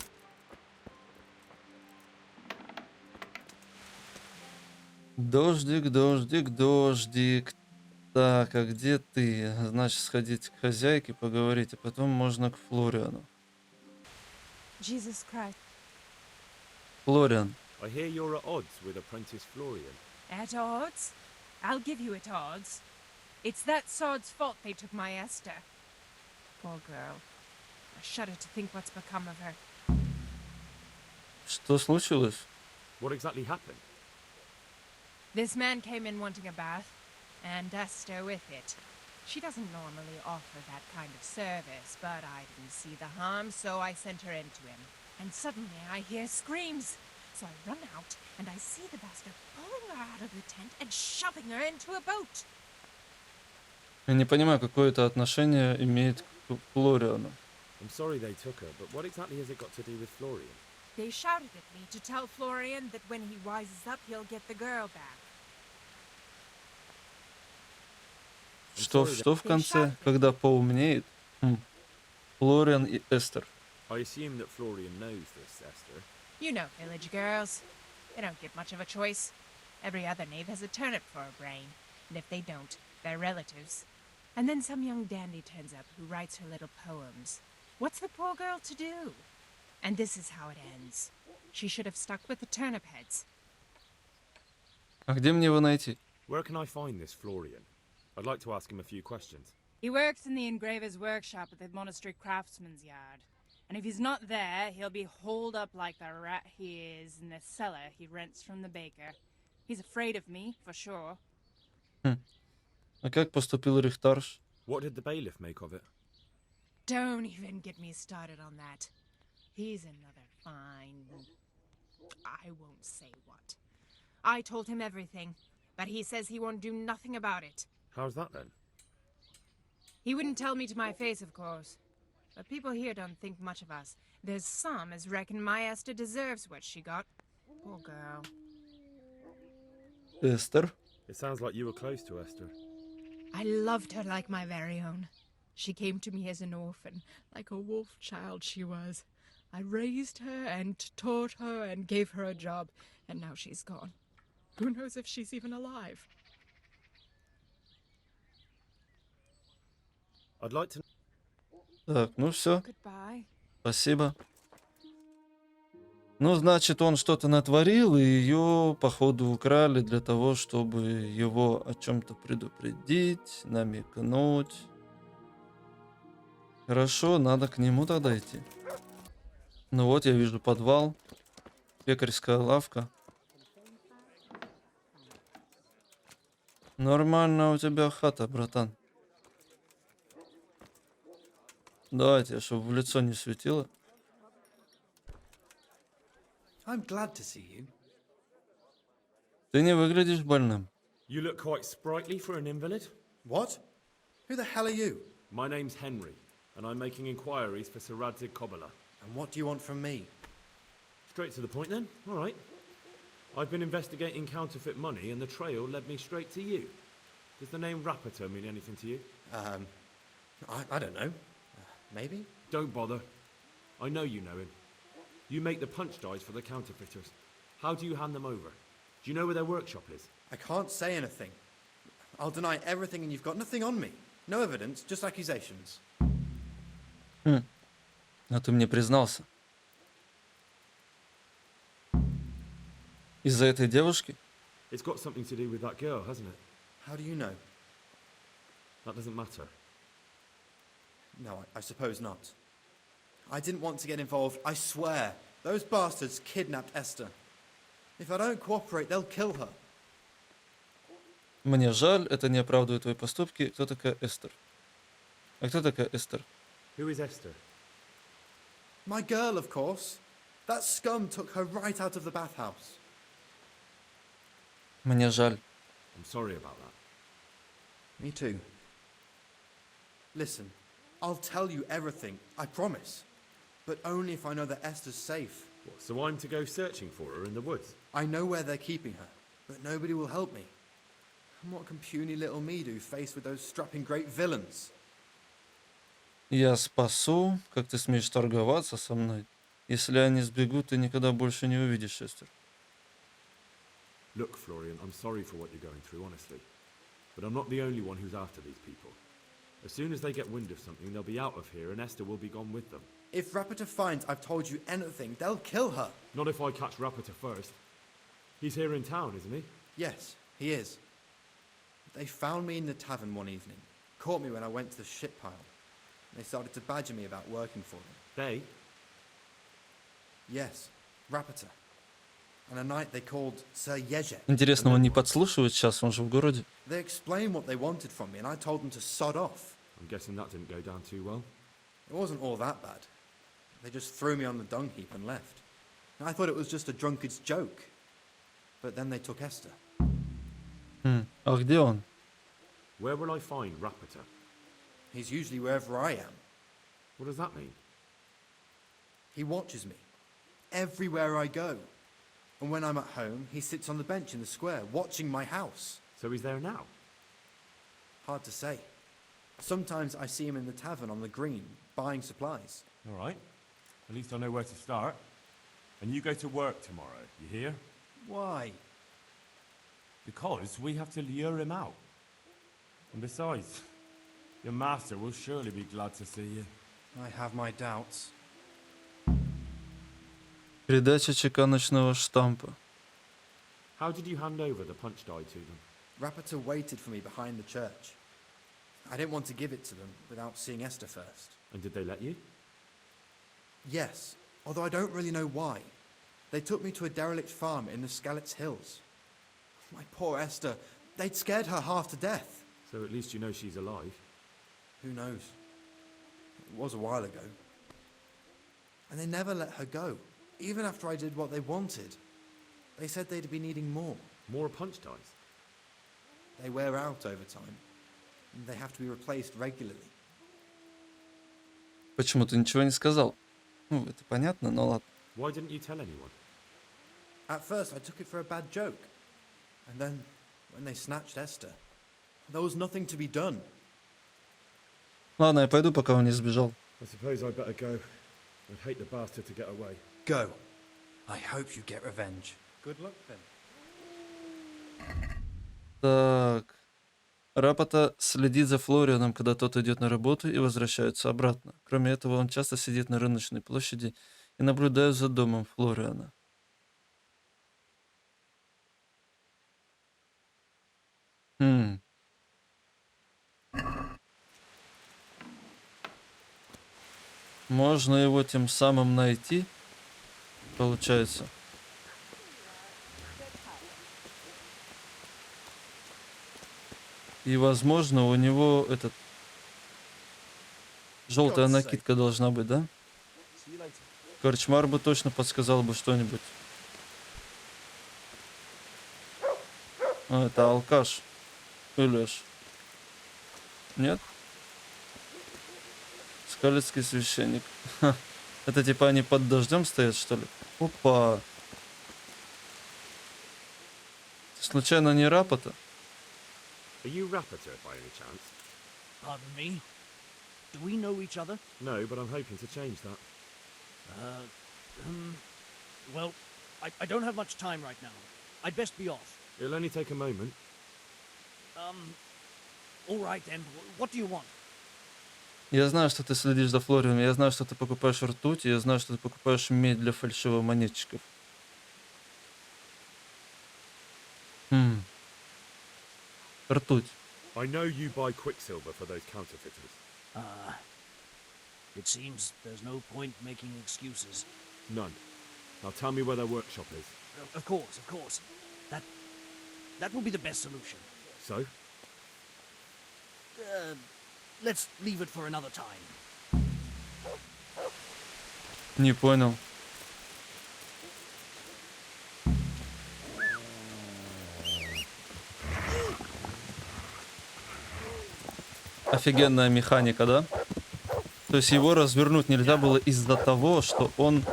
Дождик, дождик, дождик. Так, а где ты? Значит, сходить к хозяйке, поговорить, а потом можно к Флориану.
Jesus Christ.
Флориан.
I hear you're at odds with apprentice Florian.
At odds? I'll give you at odds. It's that sod's fault they took my Esther. Poor girl. I shudder to think what's become of her.
Что случилось?
What exactly happened?
This man came in wanting a bath, and Esther with it. She doesn't normally offer that kind of service, but I didn't see the harm, so I sent her in to him. And suddenly I hear screams. So I run out, and I see the bastard pulling her out of the tent and shoving her into a boat.
Я не понимаю, какое это отношение имеет к Флориану.
I'm sorry they took her, but what exactly has it got to do with Florian?
They shouted at me to tell Florian that when he rises up, he'll get the girl back.
Что в конце, когда поумнеет? Флориан и Эстер.
I assume that Florian knows this, Esther.
You know village girls. They don't get much of a choice. Every other knave has a turnip for a brain, and if they don't, they're relatives. And then some young dandy turns up who writes her little poems. What's the poor girl to do? And this is how it ends. She should have stuck with the turnip heads.
А где мне его найти?
Where can I find this Florian? I'd like to ask him a few questions.
He works in the engraver's workshop at the monastery craftsman's yard. And if he's not there, he'll be holed up like the rat he is in the cellar he rents from the baker. He's afraid of me, for sure.
А как поступил Рихтарш?
What did the bailiff make of it?
Don't even get me started on that. He's another fine... I won't say what. I told him everything, but he says he won't do nothing about it.
How's that then?
He wouldn't tell me to my face, of course. But people here don't think much of us. There's some as reckon my Esther deserves what she got. Poor girl.
Эстер?
It sounds like you were close to Esther.
I loved her like my very own. She came to me as an orphan, like a wolf child she was. I raised her and taught her and gave her a job, and now she's gone. Who knows if she's even alive?
I'd like to...
Так, ну все,
Goodbye.
спасибо. Ну, значит, он что-то натворил, и ее, походу, украли для того, чтобы его о чем-то предупредить, намекнуть. Хорошо, надо к нему тогда идти. Ну вот, я вижу подвал, пекарская лавка. Нормально у тебя хата, братан. Давайте, чтобы в лицо не светило.
I'm glad to see you.
Ты не выглядишь больным.
You look quite sprightly for an invalid.
What? Who the hell are you?
My name's Henry, and I'm making inquiries for Sir Radzig Kobyla.
And what do you want from me?
Straight to the point then? All right. I've been investigating counterfeit money, and the trail led me straight to you. Does the name Rapiter mean anything to you?
I don't know. Maybe?
Don't bother. I know you know him. You make the punch dies for the counterfeiters. How do you hand them over? Do you know where their workshop is?
I can't say anything. I'll deny everything and you've got nothing on me. No evidence, just accusations.
А ты мне признался. Из-за этой девушки?
It's got something to do with that girl, hasn't it?
How do you know?
That doesn't matter.
No, I suppose not. I didn't want to get involved, I swear. Those bastards kidnapped Esther. If I don't cooperate, they'll kill her.
Мне жаль, это не оправдывает твои поступки. Кто такая Эстер? А кто такая Эстер?
Who is Esther?
My girl, of course. That scum took her right out of the bathhouse.
Мне жаль.
I'm sorry about that.
Me too. Listen, I'll tell you everything, I promise. But only if I know that Esther's safe.
What, so I'm to go searching for her in the woods?
I know where they're keeping her, but nobody will help me. And what can puny little me do faced with those strapping great villains?
Я спасу, как ты смеешь торговаться со мной. Если они сбегут, ты никогда больше не увидишь Эстер.
Look, Florian, I'm sorry for what you're going through, honestly. But I'm not the only one who's after these people. As soon as they get wind of something, they'll be out of here and Esther will be gone with them.
If Rapiter finds I've told you anything, they'll kill her.
Not if I catch Rapiter first. He's here in town, isn't he?
Yes, he is. They found me in the tavern one evening, caught me when I went to the ship pile. They started to badger me about working for them.
They?
Yes, Rapiter. And a knight they called Sir Yezhek.
Интересно, он не подслушивает сейчас, он же в городе.
They explained what they wanted from me, and I told them to sod off.
I'm guessing that didn't go down too well.
It wasn't all that bad. They just threw me on the dung heap and left. And I thought it was just a drunkard's joke. But then they took Esther.
А где он?
Where will I find Rapiter?
He's usually wherever I am.
What does that mean?
He watches me. Everywhere I go. And when I'm at home, he sits on the bench in the square, watching my house.
So he's there now?
Hard to say. Sometimes I see him in the tavern on the green, buying supplies.
All right. At least I know where to start. And you go to work tomorrow, you hear?
Why?
Because we have to lure him out. And besides, your master will surely be glad to see you.
I have my doubts.
Передача чеканочного штампа.
How did you hand over the punch die to them?
Rapiter waited for me behind the church. I didn't want to give it to them without seeing Esther first.
And did they let you?
Yes, although I don't really know why. They took me to a derelict farm in the Skalitz Hills. My poor Esther, they'd scared her half to death.
So at least you know she's alive.
Who knows? It was a while ago. And they never let her go, even after I did what they wanted. They said they'd be needing more.
More punch dies?
They wear out over time, and they have to be replaced regularly.
Почему ты ничего не сказал? Ну, это понятно, но ладно.
Why didn't you tell anyone?
At first, I took it for a bad joke. And then, when they snatched Esther, there was nothing to be done.
Ладно, я пойду, пока он не сбежал.
I suppose I'd better go. I'd hate the bastard to get away.
Go. I hope you get revenge.
Good luck, then.
Так. Рапота следит за Флорианом, когда тот идет на работу и возвращается обратно. Кроме этого, он часто сидит на рыночной площади и наблюдает за домом Флориана. Можно его тем самым найти, получается. И, возможно, у него этот желтая накидка должна быть, да? Корчмар бы точно подсказал бы что-нибудь. А, это алкаш. Или ж. Нет? Скалецкий священник. Ха. Это типа они под дождем стоят, что ли? Опа. Случайно не Рапота?
Are you Rapiter by any chance?
Pardon me? Do we know each other?
No, but I'm hoping to change that.
Well, I don't have much time right now. I'd best be off.
It'll only take a moment.
All right then. What do you want?
Я знаю, что ты следишь за Флорианом, я знаю, что ты покупаешь ртуть, и я знаю, что ты покупаешь медь для фальшивомонетчиков. Ртуть.
I know you buy quicksilver for those counterfeiters.
It seems there's no point making excuses.
None. Now tell me where their workshop is.
Of course, of course. That will be the best solution.
So?
Let's leave it for another time.
Не понял. Офигенная механика, да? То есть его развернуть нельзя было из-за того, что он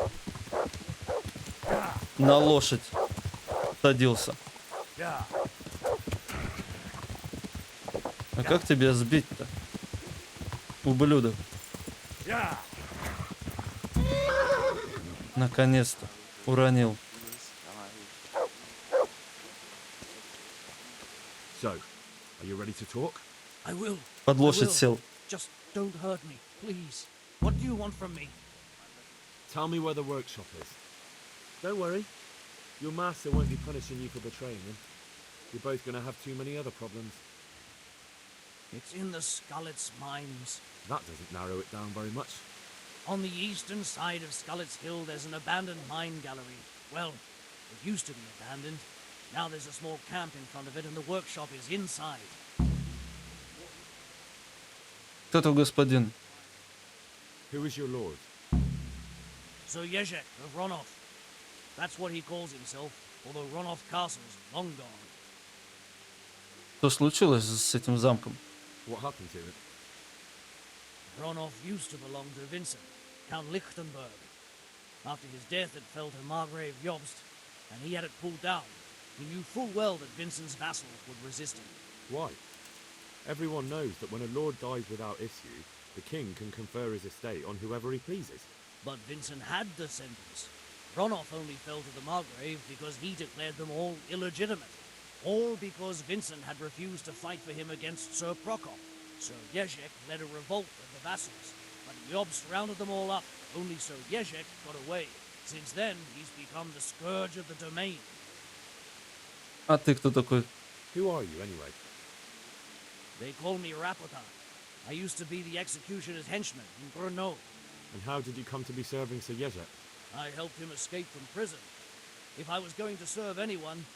на лошадь садился. А как тебя сбить-то? Ублюдок. Наконец-то. Уронил.
So, are you ready to talk?
I will.
Под лошадь
I will.
сел.
Just don't hurt me, please. What do you want from me?
Tell me where the workshop is. Don't worry. Your master won't be punishing you for betraying him. You're both going to have too many other problems.
It's in the Skalitz mines.
That doesn't narrow it down very much.
On the eastern side of Skalitz Hill, there's an abandoned mine gallery. Well, it used to be abandoned. Now there's a small camp in front of it, and the workshop is inside.
Кто тут господин?
Who is your lord?
Sir Jezek of Ronov. That's what he calls himself, although Ronov Castle's long gone.
Что случилось с этим замком?
What happened to it?
Ronov used to belong to Vincent, Count Lichtenberg. After his death, it fell to Margrave Jobst, and he had it pulled down. He knew full well that Vincent's vassals would resist him.
Why? Everyone knows that when a lord dies without issue, the king can confer his estate on whoever he pleases.
But Vincent had descendants. Ronov only fell to the Margrave because he declared them all illegitimate. All because Vincent had refused to fight for him against Sir Prokop. Sir Jezek led a revolt of the vassals, but Jobst rounded them all up. Only Sir Jezek got away. Since then, he's become the scourge of the domain.
А ты кто такой?
Who are you, anyway?
They call me Rapota. I used to be the executioner's henchman in Brno.
And how did you come to be serving Sir Yezhek?
I helped him escape from prison. If I was going to serve anyone,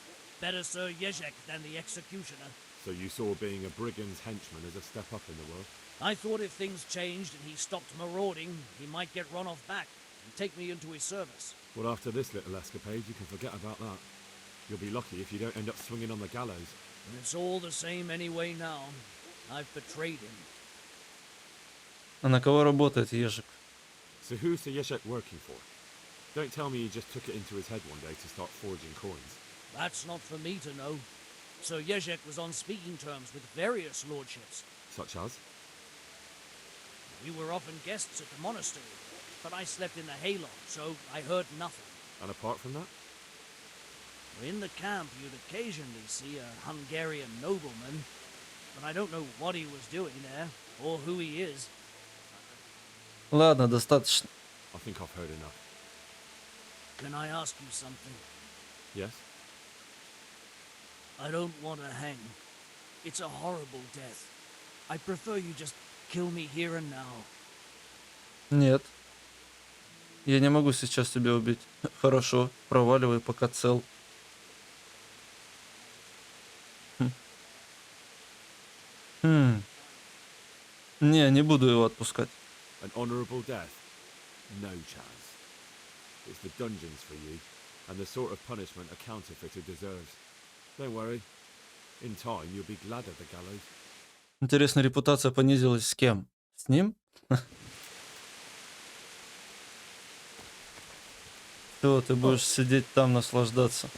better Sir Yezhek than the executioner.
So you saw being a brigand's henchman as a step up in the world?
I thought if things changed and he stopped marauding, he might get run off back and take me into his service.
Well, after this little escapade, you can forget about that. You'll be lucky if you don't end up swinging on the gallows.
And it's all the same anyway now. I've betrayed him.
А на кого работает ежик?
So who's Sir Yezhek working for? Don't tell me he just took it into his head one day to start forging coins.
That's not for me to know. Sir Yezhek was on speaking terms with various lordships.
Such as?
We were often guests at the monastery, but I slept in the hayloft, so I heard nothing.
And apart from that?
In the camp, you'd occasionally see a Hungarian nobleman, but I don't know what he was doing there, or who he is.
Ладно, достаточно.
I think I've heard enough.
Can I ask you something?
Yes?
I don't want to hang. It's a horrible death. I prefer you just kill me here and now.
Нет. Я не могу сейчас тебя убить. Хорошо, проваливай, пока цел. Не буду его отпускать.
An honourable death? No chance. It's the dungeons for you, and the sort of punishment a counterfeiter deserves. Don't worry. In time, you'll be glad of the gallows.
Интересно, репутация понизилась с кем? С ним? Все, ты будешь сидеть там, наслаждаться.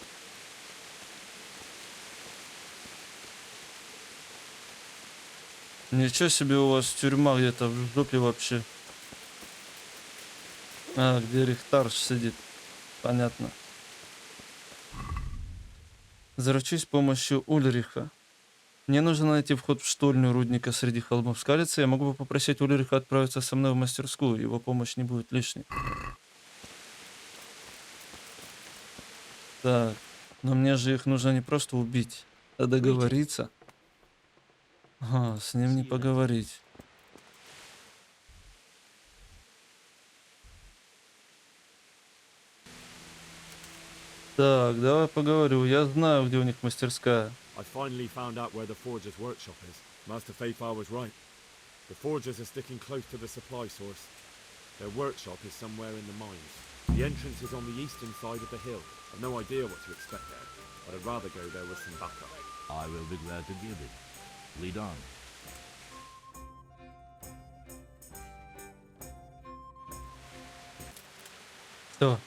Ничего себе, у вас тюрьма где-то в жопе вообще. А, где Рихтарш сидит. Понятно. Заручусь с помощью Ульриха. Мне нужно найти вход в штольню рудника среди холмов Скалицы. Я могу попросить Ульриха отправиться со мной в мастерскую. Его помощь не будет лишней. Так, но мне же их нужно не просто убить, а договориться. Ага, с ним не поговорить. Так, давай поговорю. Я знаю, где у них мастерская.
I finally found out where the forger's workshop is. Master Faithfar was right. The forgers are sticking close to the supply source. Their workshop is somewhere in the mines. The entrance is on the eastern side of the hill. I've no idea what to expect there, but I'd rather go there with some backup.
I will be glad to give it. Lead on.
Все.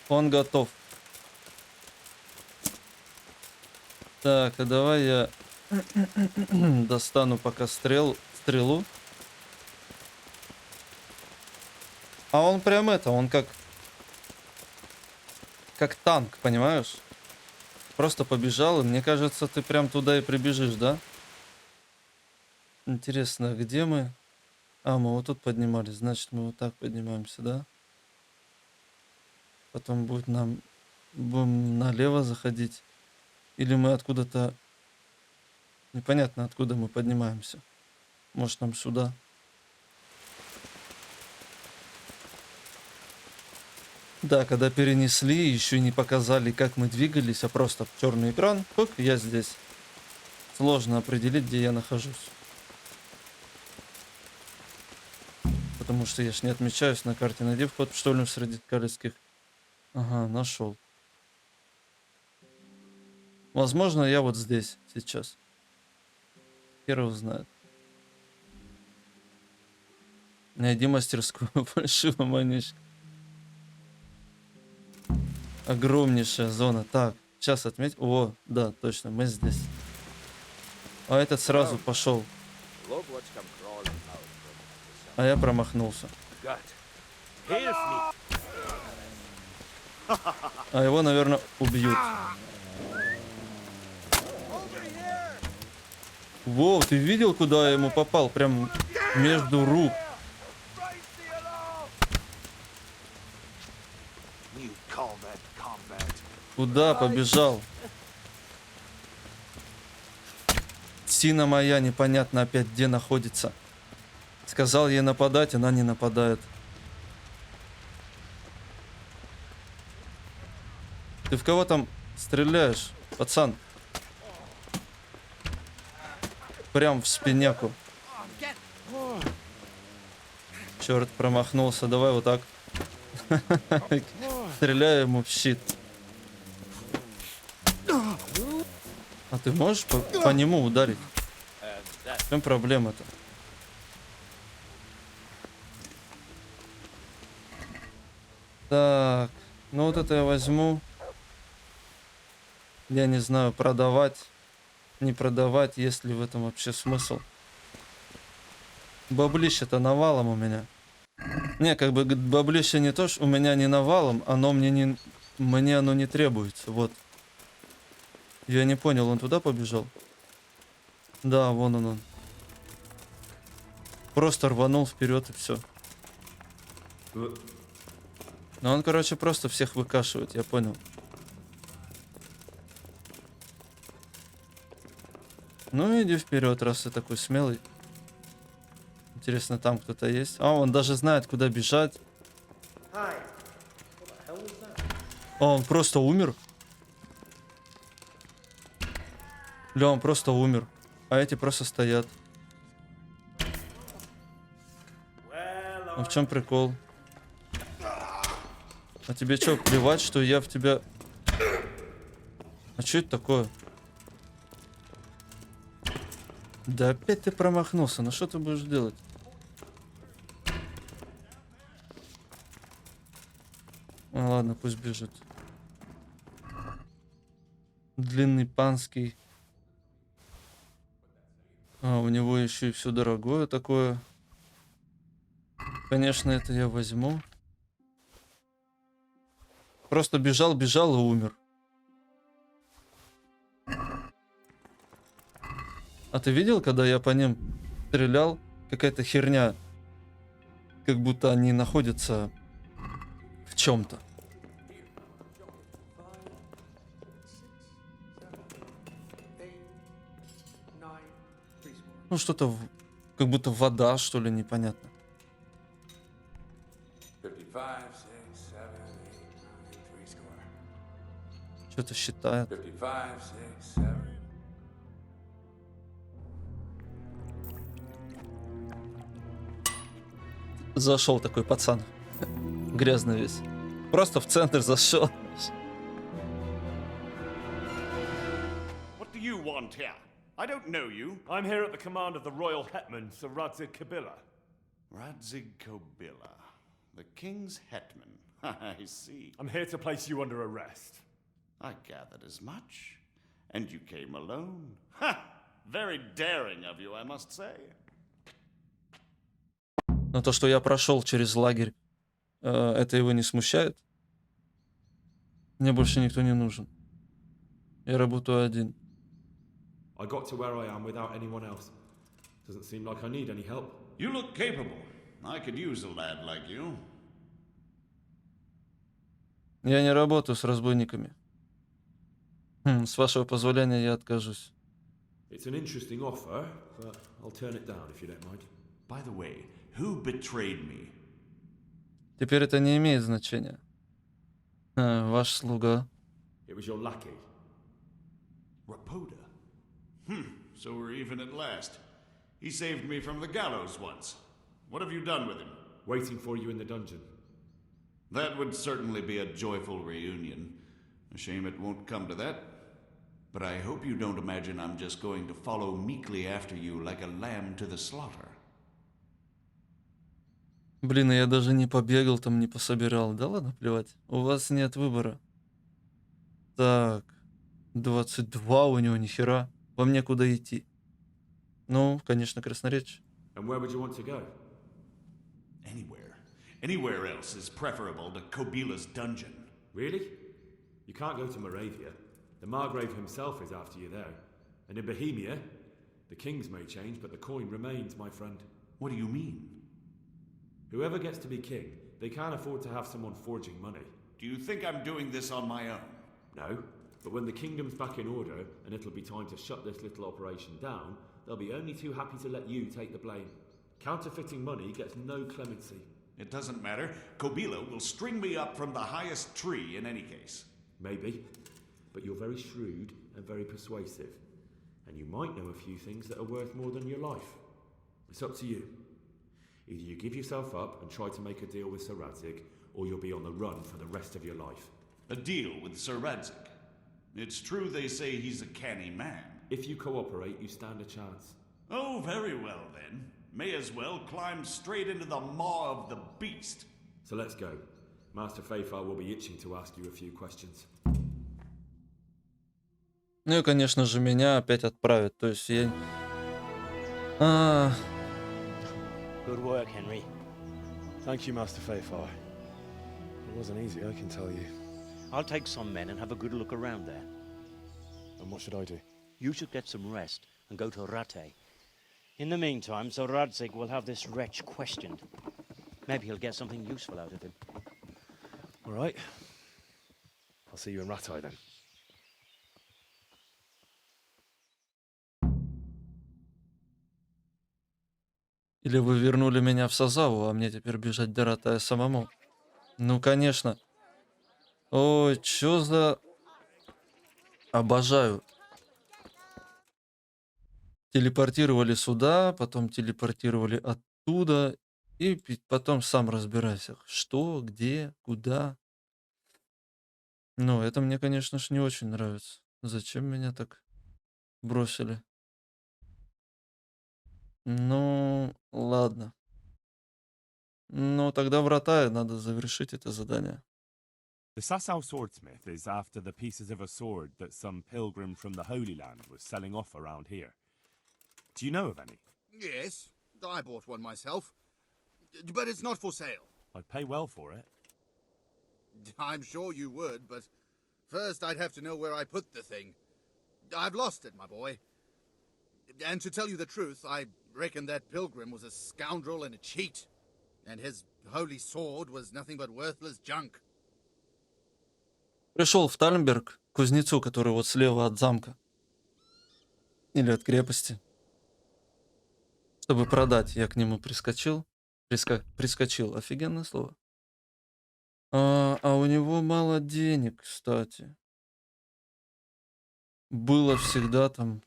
Он готов. Так, а давай я достану пока стрелу. А он прям он как танк, понимаешь? Просто побежал, и мне кажется, ты прям туда и прибежишь, да? Интересно, где мы? А, мы вот тут поднимались, значит, мы вот так поднимаемся, да? Потом будем налево заходить. Или мы откуда-то... Непонятно, откуда мы поднимаемся. Может, нам сюда? Да, когда перенесли, еще не показали, как мы двигались, а просто черный экран. Хук, я здесь. Сложно определить, где я нахожусь. Потому что я ж не отмечаюсь на карте. Найди вход в штольню среди калецких. Ага, нашел. Возможно, я вот здесь сейчас. Хер его знает. Найди мастерскую фальшивого манечка. Огромнейшая зона. Так, сейчас отметь. О, да, точно, мы здесь. А этот сразу пошел. А я промахнулся. А его, наверное, убьют. Воу, ты видел, куда я ему попал? Прям между рук. Куда побежал? Сина моя непонятно опять где находится. Сказал ей нападать, она не нападает. Ты в кого там стреляешь, пацан? Прям в спиняку. Черт, промахнулся. Давай вот так. Стреляю ему в щит. А ты можешь по нему ударить? В чем проблема-то? Так, ну вот это я возьму. Я не знаю, продавать, не продавать, есть ли в этом вообще смысл. Баблище-то навалом у меня. Не, как бы баблище не то, что у меня не навалом, оно мне оно не требуется, вот. Я не понял, он туда побежал? Да, вон он. Просто рванул вперед и все. Ну он, короче, просто всех выкашивает, я понял. Ну иди вперед, раз ты такой смелый. Интересно, там кто-то есть? А, он даже знает, куда бежать. А, он просто умер? Ля, он просто умер. А эти просто стоят. А в чем прикол? А тебе что, плевать, что я в тебя... А что это такое? Да опять ты промахнулся. Ну что ты будешь делать? А, ладно, пусть бежит. Длинный панский. А, у него еще и все дорогое такое. Конечно, это я возьму. Просто бежал и умер. А ты видел, когда я по ним стрелял? Какая-то херня. Как будто они находятся в чем-то. Ну, что-то, как будто вода, что ли, непонятно. Что-то считает. Зашел такой пацан. Грязный весь. Просто в центр зашел.
What do you want here? I don't know you. I'm here at the command of the royal hetman, Sir Radzig Kobyla. Radzig Kobyla, the king's hetman. I see. I'm here to place you under arrest. I gathered as much. And you came alone. Ha! Very daring of you, I must say.
Но то, что я прошел через лагерь, это его не смущает? Мне больше никто не нужен. Я работаю один.
I got to where I am without anyone else. Doesn't seem like I need any help.
You look capable. I could use a lad like you.
Я не работаю с разбойниками. С вашего позволения я откажусь.
It's an interesting offer, but I'll turn it down if you don't mind.
By the way, who betrayed me?
Теперь это не имеет значения. Ваш слуга.
It was your lackey.
Rapoda? So we're even at last. He saved me from the gallows once. What have you done with him?
Waiting for you in the dungeon.
That would certainly be a joyful reunion. A shame it won't come to that. But I hope you don't imagine I'm just going to follow meekly after you like a lamb to the slaughter.
Блин, я даже не побегал там, не пособирал. Да ладно, плевать. У вас нет выбора. Так. 22 у него, нихера. Вам некуда идти. Ну, конечно, красноречие.
And where would you want to go?
Anywhere. Anywhere else is preferable to Kobyla's dungeon.
Really? You can't go to Moravia. The Margrave himself is after you there. And in Bohemia, the kings may change, but the coin remains, my friend.
What do you mean?
Whoever gets to be king, they can't afford to have someone forging money.
Do you think I'm doing this on my own?
No, but when the kingdom's back in order and it'll be time to shut this little operation down, they'll be only too happy to let you take the blame. Counterfeiting money gets no clemency.
It doesn't matter. Kobila will string me up from the highest tree in any case.
Maybe, but you're very shrewd and very persuasive. And you might know a few things that are worth more than your life. It's up to you. Either you give yourself up and try to make a deal with Sir Radzig, or you'll be on the run for the rest of your life.
A deal with Sir Radzig? It's true they say he's a canny man.
If you cooperate, you stand a chance.
Oh, very well then. May as well climb straight into the maw of the beast.
So let's go. Master Fayfar will be itching to ask you a few questions.
Ну и, конечно же, меня опять отправят. То есть я...
Good work, Henry. Thank you, Master Fayfar. It wasn't easy, I can tell you.
I'll take some men and have a good look around there.
And what should I do?
You should get some rest and go to Rate. In the meantime, Sir Radzig will have this wretch questioned. Maybe he'll get something useful out of him.
All right. I'll see you in Ratai then.
Или вы вернули меня в Сазаву, а мне теперь бежать до Ратая самому? Ну, конечно. Ой, чё за... Обожаю. Телепортировали сюда, потом телепортировали оттуда, и потом сам разбирайся. Что, где, куда. Ну, это мне, конечно же, не очень нравится. Зачем меня так бросили? Ну, ладно. Ну, тогда в Ратае надо завершить это задание.
The Sasau swordsmith is after the pieces of a sword that some pilgrim from the Holy Land was selling off around here. Do you know of any?
Yes, I bought one myself. But it's not for sale.
I'd pay well for it.
I'm sure you would, but first I'd have to know where I put the thing. I've lost it, my boy. And to tell you the truth, I reckon that pilgrim was a scoundrel and a cheat. And his holy sword was nothing but worthless junk.
Пришел в Тальмберг к кузнецу, который вот слева от замка. Или от крепости. Чтобы продать, я к нему прискочил. Прискочил, офигенное слово. А у него мало денег, кстати. Было всегда там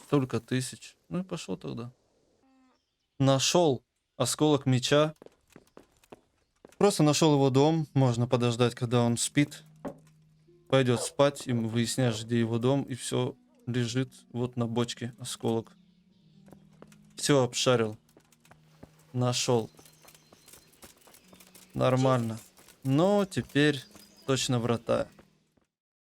столько тысяч. Ну и пошел тогда. Нашел осколок меча. Просто нашел его дом. Можно подождать, когда он спит. Пойдет спать, и выясняешь, где его дом, и все лежит вот на бочке осколок. Все обшарил. Нашел. Нормально. Но теперь точно врата.